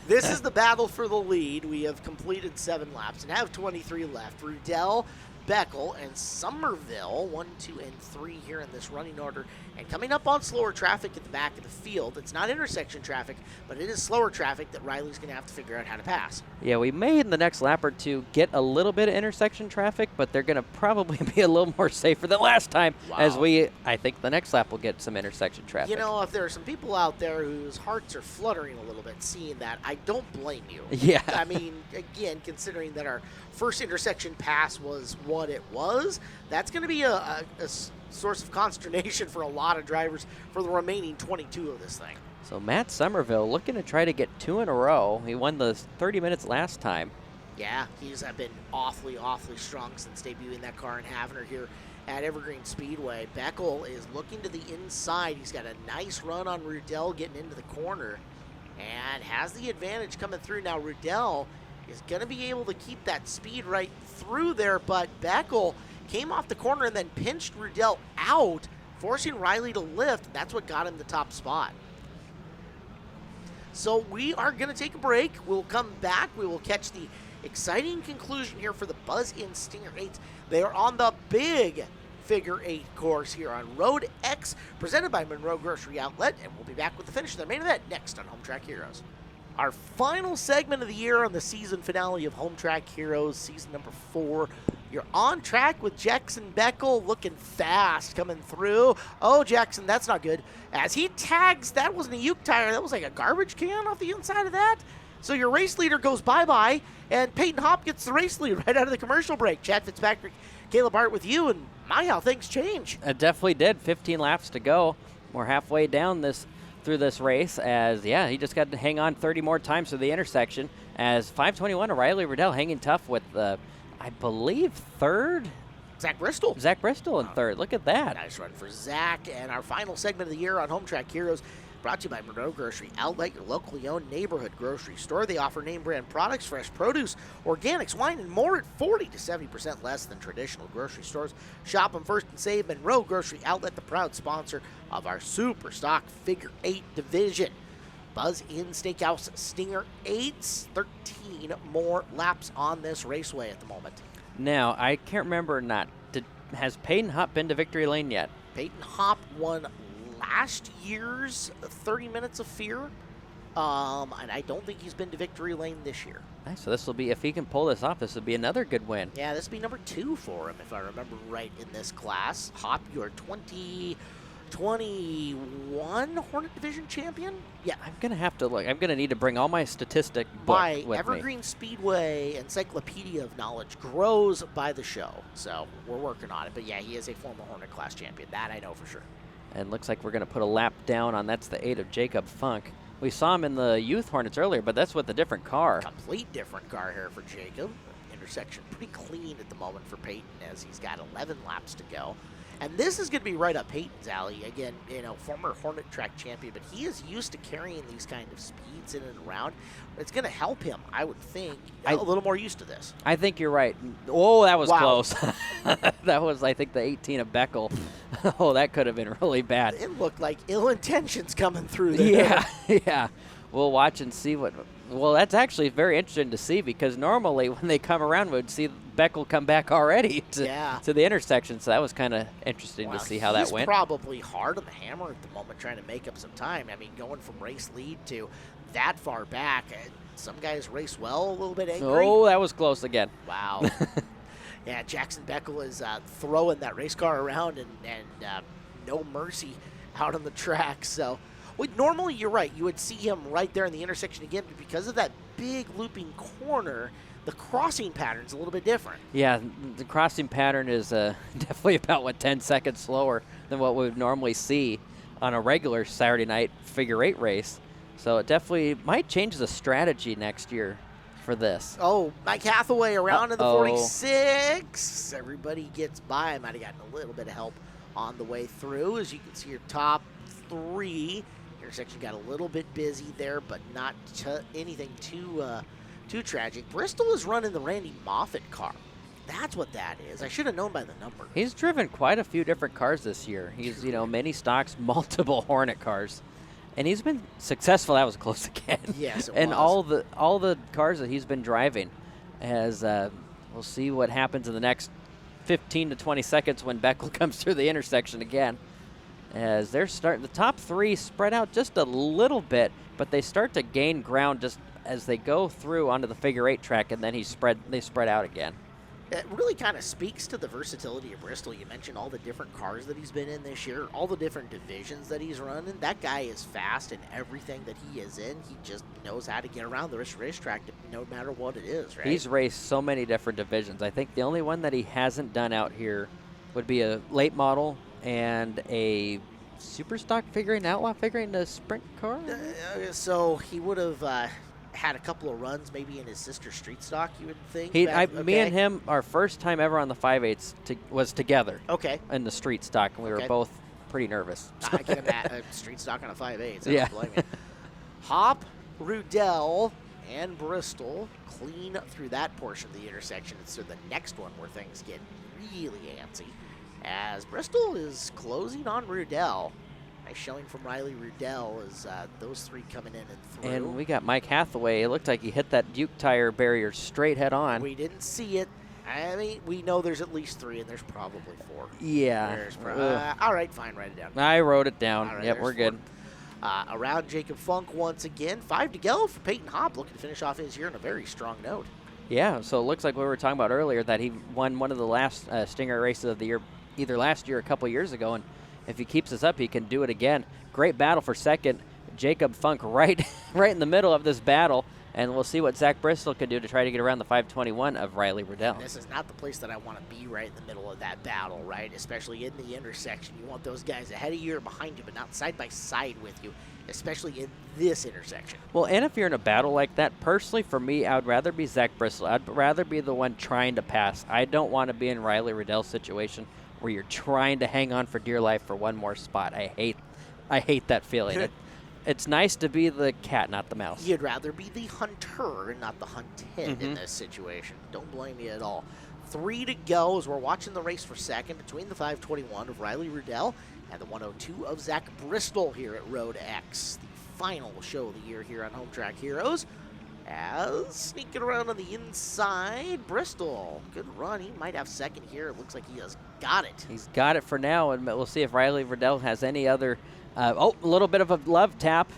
This is the battle for the lead. We have completed 7 laps and have 23 left. Riddell, Beckel, and Somerville, 1, 2, and 3 here in this running order. And coming up on slower traffic at the back of the field. It's not intersection traffic, but it is slower traffic that Riley's going to have to figure out how to pass. Yeah, we may in the next lap or two get a little bit of intersection traffic, but they're going to probably be a little more safer than last time. Wow. As I think the next lap will get some intersection traffic. If there are some people out there whose hearts are fluttering a little bit seeing that, I don't blame you. Yeah. I mean, again, considering that our first intersection pass was what it was, that's going to be a source of consternation for a lot of drivers for the remaining 22 of this thing. So Matt Somerville looking to try to get 2 in a row. He won the 30 minutes last time. Yeah, he's been awfully, awfully strong since debuting that car in Havner here at Evergreen Speedway. Beckel is looking to the inside. He's got a nice run on Riddell getting into the corner and has the advantage coming through. Now Riddell is going to be able to keep that speed right through there, but Beckel came off the corner and then pinched Riddell out, forcing Riley to lift. That's what got him the top spot. So we are going to take a break. We'll come back. We will catch the exciting conclusion here for the Buzz In Stinger 8s. They are on the big figure 8 course here on Road X, presented by Monroe Grocery Outlet, and we'll be back with the finish of the main event next on Home Track Heroes. Our final segment of the year on the season finale of Home Track Heroes, season number 4. You're on track with Jackson Beckel, looking fast, coming through. Oh, Jackson, that's not good. As he tags, that wasn't a Uke tire, that was like a garbage can off the inside of that. So your race leader goes bye-bye, and Peyton Hopp gets the race lead right out of the commercial break. Chad Fitzpatrick, Caleb Hart with you, and my, how things change. It definitely did. 15 laps to go. We're halfway down through this race as, he just got to hang on 30 more times to the intersection as 521 O'Reilly Riddell hanging tough with, I believe, third? Zach Bristol. Zach Bristol in third. Look at that. Nice run for Zach. And our final segment of the year on Home Track Heroes, brought to you by Monroe Grocery Outlet, your locally owned neighborhood grocery store. They offer name brand products, fresh produce, organics, wine, and more at 40 to 70% less than traditional grocery stores. Shop them first and save. Monroe Grocery Outlet, the proud sponsor of our Super Stock Figure 8 division. Buzz In Steakhouse Stinger 8s, 13 more laps on this raceway at the moment. Now, I can't remember or not. Has Peyton Hopp been to Victory Lane yet? Peyton Hopp won last year's 30 Minutes of Fear, and I don't think he's been to Victory Lane this year. Nice. So this will be, if he can pull this off, this will be another good win. Yeah, this will be number 2 for him, if I remember right, in this class. Hopp, you're 2021 Hornet Division champion? Yeah. I'm going to have to look. I'm going to need to bring all my statistic book My with Evergreen me. Speedway Encyclopedia of Knowledge grows by the show, so we're working on it. But yeah, he is a former Hornet class champion. That I know for sure. And looks like we're going to put a lap down on, that's the 8 of Jacob Funk. We saw him in the Youth Hornets earlier, but that's with a different car. Complete different car here for Jacob. Intersection pretty clean at the moment for Peyton as he's got 11 laps to go. And this is going to be right up Peyton's alley. Again, former Hornet track champion, but he is used to carrying these kind of speeds in and around. It's going to help him, I would think, a little more used to this. I think you're right. Oh, that was Wow. close. That was, I think, the 18 of Beckel. Oh, that could have been really bad. It looked like ill intentions coming through there. Yeah. We'll watch and see what. Well, that's actually very interesting to see because normally when they come around, we'd see Beckel come back already to the intersection. So that was kind of interesting to see how that went. He's probably hard on the hammer at the moment trying to make up some time. I mean, going from race lead to that far back, some guys race well, a little bit angry. Oh, that was close again. Wow. Yeah, Jackson Beckel is throwing that race car around and no mercy out on the track. So normally, you're right. You would see him right there in the intersection again, but because of that big looping corner, the crossing pattern's a little bit different. Yeah, the crossing pattern is definitely about, 10 seconds slower than what we would normally see on a regular Saturday night figure 8 race. So it definitely might change the strategy next year for this. Oh, Mike Hathaway around in the 46. Everybody gets by. Might have gotten a little bit of help on the way through. As you can see, your top 3. Intersection got a little bit busy there, but not anything too tragic. Bristol is running the Randy Moffitt car. That's what that is. I should have known by the number. He's driven quite a few different cars this year. He's, many stocks, multiple Hornet cars. And he's been successful. That was close again. Yes, it and was. all the cars that he's been driving, as we'll see what happens in the next 15 to 20 seconds when Beckel comes through the intersection again. As they're starting, the top 3 spread out just a little bit, but they start to gain ground just as they go through onto the figure 8 track, and then they spread out again. It really kind of speaks to the versatility of Bristol. You mentioned all the different cars that he's been in this year, all the different divisions that he's running. That guy is fast in everything that he is in. He just knows how to get around the racetrack no matter what it is, right? He's raced so many different divisions. I think the only one that he hasn't done out here would be a late model and a super stock figuring, outlaw figuring, a sprint car. So he would have had a couple of runs maybe in his sister's street stock, you would think? Me and him, our first time ever on the 5/8s was together. Okay. In the street stock, and we were both pretty nervous. I can imagine street stock on a 5/8. I Yeah. don't blame you. Hopp, Rudell, and Bristol clean through that portion of the intersection. It's the next one where things get really antsy, as Bristol is closing on Rudell. Nice showing from Riley Rudell as those three coming in and through. And we got Mike Hathaway. It looked like he hit that Duke tire barrier straight head on. We didn't see it. I mean, we know there's at least 3, and there's probably 4. Yeah. All right, fine, write it down. I wrote it down. Right, Yep, we're good. Around Jacob Funk once again. 5 to go for Peyton Hopp, looking to finish off his year on a very strong note. Yeah, so it looks like what we were talking about earlier, that he won one of the last Stinger races of the year, either last year or a couple years ago, and if he keeps this up, he can do it again. Great battle for second. Jacob Funk right in the middle of this battle, and we'll see what Zach Bristol can do to try to get around the 521 of Riley Rudell. This is not the place that I want to be right in the middle of that battle, right? Especially in the intersection. You want those guys ahead of you or behind you, but not side by side with you, especially in this intersection. Well, and if you're in a battle like that, personally for me, I would rather be Zach Bristol. I'd rather be the one trying to pass. I don't want to be in Riley Rudell's situation where you're trying to hang on for dear life for one more spot. I hate that feeling. It's nice to be the cat, not the mouse. You'd rather be the hunter and not the hunted in this situation. Don't blame me at all. 3 to go as we're watching the race for second between the 521 of Riley Rudell and the 102 of Zach Bristol here at Road X. The final show of the year here on Home Track Heroes. As sneaking around on the inside, Bristol. Good run. He might have second here. It looks like he has got it. He's got it for now, and we'll see if Riley Rudell has any other. A little bit of a love tap,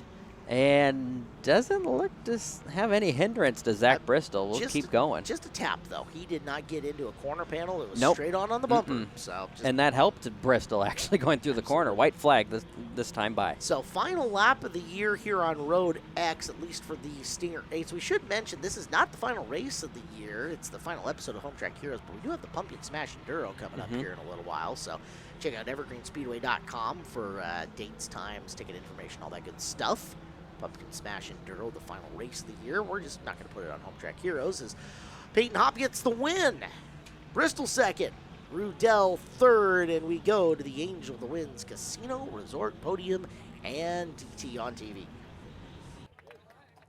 and doesn't look to have any hindrance to Zach Bristol. We'll keep going. Just a tap, though. He did not get into a corner panel. It was Nope. straight on the bumper. So, and that helped Bristol actually going through the corner. White flag this time by. So final lap of the year here on Road X, at least for the Stinger 8s. We should mention this is not the final race of the year. It's the final episode of Home Track Heroes, but we do have the Pumpkin Smash Enduro coming up here in a little while. So check out evergreenspeedway.com for dates, times, ticket information, all that good stuff. Pumpkin Smash Enduro, the final race of the year. We're just not going to put it on Home Track Heroes as Peyton Hopp gets the win. Bristol second, Rudell third, and we go to the Angel of the Winds Casino Resort Podium and DT on TV.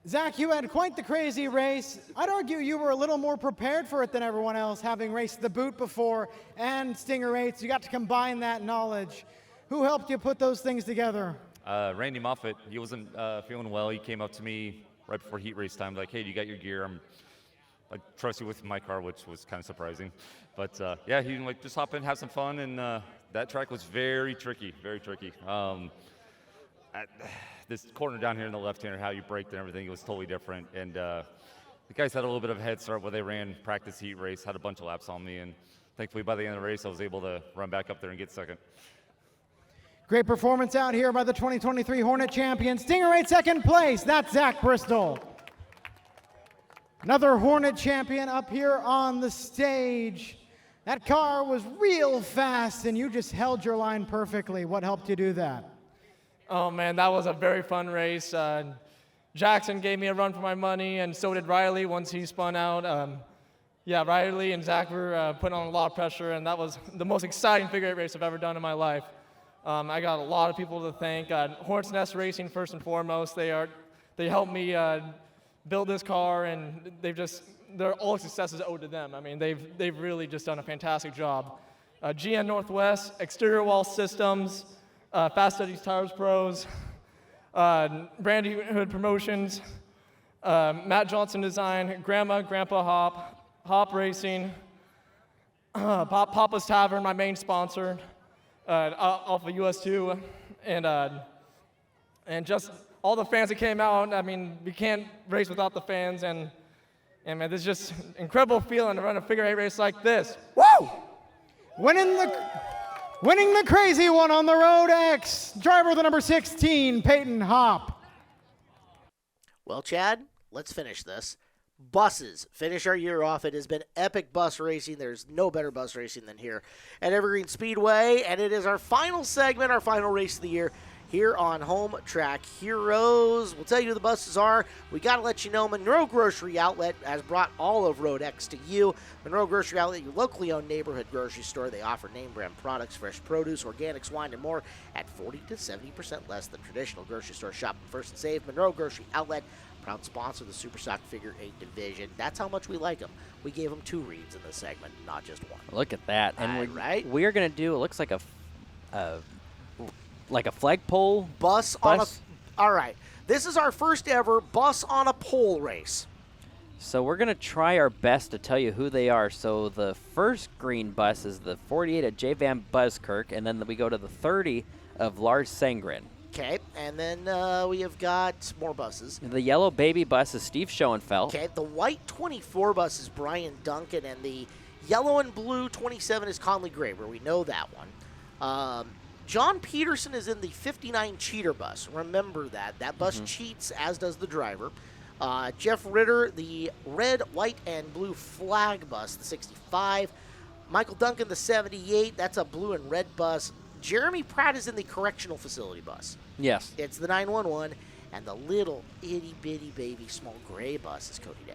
Zach, you had quite the crazy race. I'd argue you were a little more prepared for it than everyone else, having raced the Boot before and Stinger 8s. You got to combine that knowledge. Who helped you put those things together? Randy Moffett. He wasn't feeling well. He came up to me right before heat race time, like, hey, do you got your gear? I trust you with my car, which was kind of surprising. But yeah, he like just hop in, have some fun, and that track was very tricky, very tricky. This corner down here in the left-hander, how you braked and everything, it was totally different. And the guys had a little bit of a head start where they ran practice heat race, had a bunch of laps on me, and thankfully by the end of the race, I was able to run back up there and get second. Great performance out here by the 2023 Hornet champion. Stinger 8 second place. That's Zach Bristol. Another Hornet champion up here on the stage. That car was real fast, and you just held your line perfectly. What helped you do that? Oh man, that was a very fun race. Jackson gave me a run for my money, and so did Riley once he spun out. Yeah, Riley and Zach were putting on a lot of pressure, and that was the most exciting figure 8 race I've ever done in my life. I got a lot of people to thank. Hornets Nest Racing, first and foremost, they helped me build this car, and all success is owed to them. I mean, they've really just done a fantastic job. GN Northwest, Exterior Wall Systems, Fast Eddie's Tires Pros, Brandy Hood Promotions, Matt Johnson Design, Grandma, Grandpa Hop Racing, Papa's Tavern, my main sponsor, off of US2, and just all the fans that came out. I mean, we can't race without the fans, and man, it's just an incredible feeling to run a figure 8 race like this. Woo! Winning the crazy one on the Road X, driver the number 16, Peyton Hopp. Well, Chad, let's finish this. Buses finish our year off. It has been epic bus racing. There's no better bus racing than here at Evergreen Speedway, and it is our final segment, our final race of the year here on Home Track Heroes. We'll tell you who the buses are. We got to let you know Monroe Grocery Outlet has brought all of Road X to you. Monroe Grocery Outlet, your locally owned neighborhood grocery store. They offer name brand products, fresh produce, organics, wine, and more at 40 to 70% less than traditional grocery store. Shop first and save. Monroe Grocery Outlet, proud sponsor of the Super Stock Figure 8 division. That's how much we like them. We gave them 2 reads in this segment, not just 1. Look at that. And right? we are going to do, it looks like like a flagpole bus on a. All right, this is our first ever bus on a pole race. So we're going to try our best to tell you who they are. So the first green bus is the 48 of J. Van Buskirk, and then we go to the 30 of Lars Sangren. Okay, and then we have got more buses. The yellow baby bus is Steve Schoenfeld. Okay, the white 24 bus is Brian Duncan, and the yellow and blue 27 is Conley Graber. We know that one. John Peterson is in the 59 cheater bus. Remember that. That bus cheats, as does the driver. Jeff Ritter, the red, white, and blue flag bus, the 65. Michael Duncan, the 78. That's a blue and red bus. Jeremy Pratt is in the correctional facility bus. Yes. It's the 911. And the little itty-bitty baby small gray bus is Cody Day.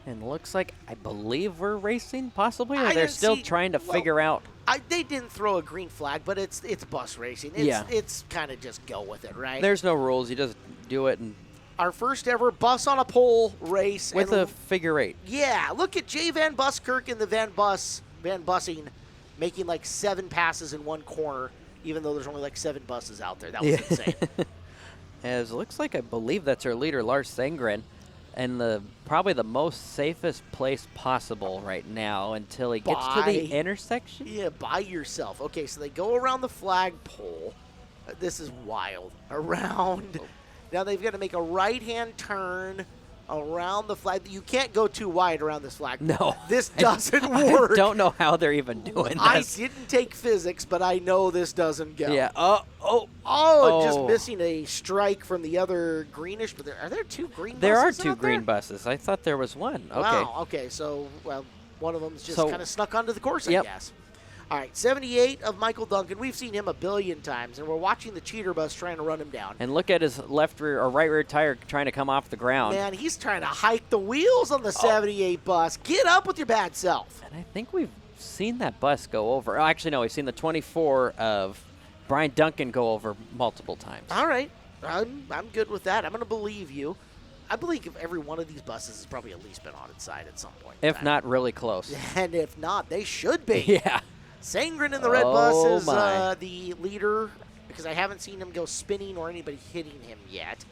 And looks like, I believe we're racing, possibly? Or I they're didn't still see- trying to well, figure out. They didn't throw a green flag, but it's bus racing. It's kind of just go with it, right? There's no rules. You just do it and Our first ever bus on a pole race. with and a figure 8. Yeah, look at Jay Van Buskirk and the Van Bussing making like 7 passes in one corner, even though there's only like 7 buses out there. That was insane. As it looks like, I believe that's our leader, Lars Sangren, and probably the most safest place possible right now until he gets to the intersection. Yeah, by yourself. Okay, so they go around the flagpole. This is wild. Around. Now they've got to make a right-hand turn around the flag. You can't go too wide around this flag. No. This doesn't work. I don't know how they're even doing this. I didn't take physics, but I know this doesn't go. Yeah. Just missing a strike from the other greenish. But are there 2 green buses? There are 2 out green there? buses. I thought there was one. Okay. Wow. Okay. So, one of them's just So- kind of snuck onto the course, I Yep. guess. All right. 78 of Michael Duncan. We've seen him a billion times, and we're watching the cheater bus trying to run him down. And look at his left rear or right rear tire trying to come off the ground. Man, he's trying to hike the wheels on the 78 bus. Get up with your bad self. And I think we've seen that bus go over. Oh, actually, no, we've seen the 24 of Brian Duncan go over multiple times. All right. I'm good with that. I'm going to believe you. I believe every one of these buses has probably at least been on its side at some point. If not, really close. And if not, they should be. Yeah. Sangren in the red bus is my. the leader because I haven't seen him go spinning or anybody hitting him yet.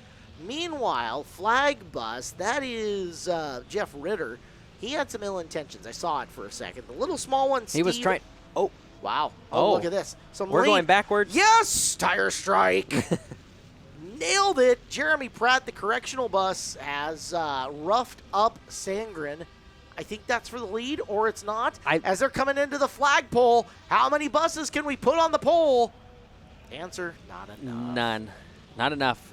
Meanwhile, flag bus, that is Jeff Ritter. He had some ill intentions. I saw it for a second. The little small one, Steve. He was trying. Oh. Wow. Oh. Look at this. We're going backwards? Yes! Tire strike. Nailed it. Jeremy Pratt, the correctional bus, has roughed up Sangren. I think that's for the lead, or it's not. As they're coming into the flagpole, how many buses can we put on the pole? Answer, not enough. None. Not enough.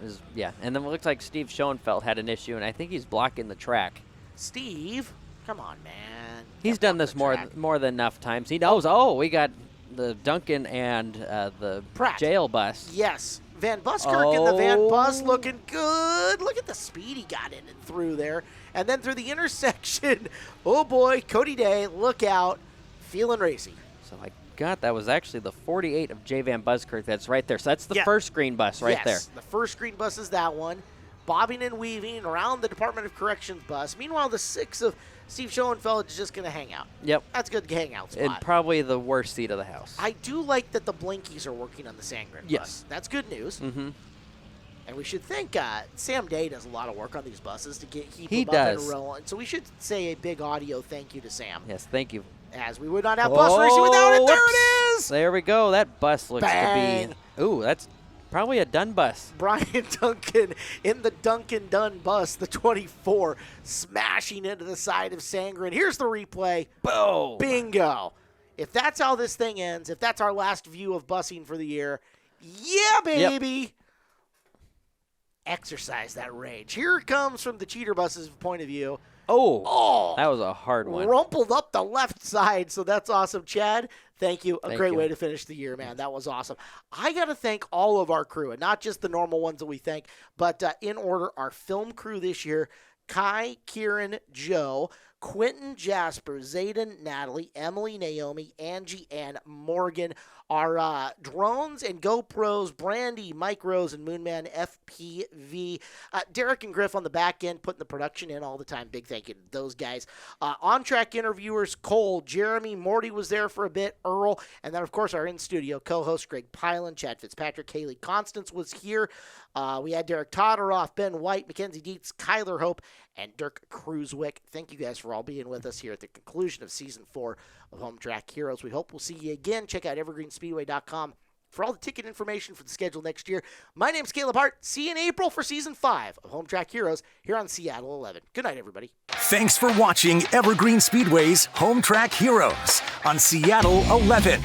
And then it looks like Steve Schoenfeld had an issue, and I think he's blocking the track. Steve, come on, man. He's done this more than enough times. He knows, we got the Duncan and the Pratt. jail bus. Yes. Van Buskirk in the Van Bus looking good. Look at the speed he got in and through there. And then through the intersection, oh boy, Cody Day, look out, feeling racy. So that was actually the 48 of J. Van Buskirk that's right there. So that's the first green bus right there. The first green bus is that one. Bobbing and weaving around the Department of Corrections bus. Meanwhile, the 6 of Steve Schoenfeld is just going to hang out. Yep. That's a good hangout spot. And probably the worst seat of the house. I do like that the blinkies are working on the Sangren bus. That's good news. Mm-hmm. And we should think Sam Day does a lot of work on these buses to keep He them up and does. rolling. So we should say a big audio thank you to Sam. Yes, thank you. As we would not have bus racing without it. There it is! There we go. That bus looks Bang. to be... Ooh, that's probably a Dunn bus. Brian Duncan in the Duncan Dunn bus, the 24, smashing into the side of Sangren. Here's the replay. Boom! Bingo. If that's how this thing ends, if that's our last view of busing for the year, yeah, baby. Yep. Exercise that rage. Here it comes from the cheater bus's point of view. Oh, that was a hard one. Rumpled up the left side, so that's awesome. Chad, thank you. A Thank great you. way to finish the year, man. That was awesome. I got to thank all of our crew, and not just the normal ones that we thank, but in order, our film crew this year, Kai, Kieran, Joe, Quentin, Jasper, Zayden, Natalie, Emily, Naomi, Angie, and Morgan. our drones and GoPros, Brandy, Mike Rose, and Moonman FPV. Derek and Griff on the back end putting the production in all the time. Big thank you to those guys. On-track interviewers, Cole, Jeremy, Morty was there for a bit, Earl, and then, of course, our in-studio co-host, Greg Pylan, Chad Fitzpatrick, Haley Constance was here. We had Derek Todoroff, Ben White, Mackenzie Dietz, Kyler Hope, and Dirk Kruzwick. Thank you guys for all being with us here at the conclusion of Season 4 of Home Track Heroes. We hope we'll see you again. Check out evergreenspeedway.com for all the ticket information for the schedule next year. My name's Caleb Hart. See you in April for Season 5 of Home Track Heroes here on Seattle 11. Good night, everybody. Thanks for watching Evergreen Speedway's Home Track Heroes on Seattle 11.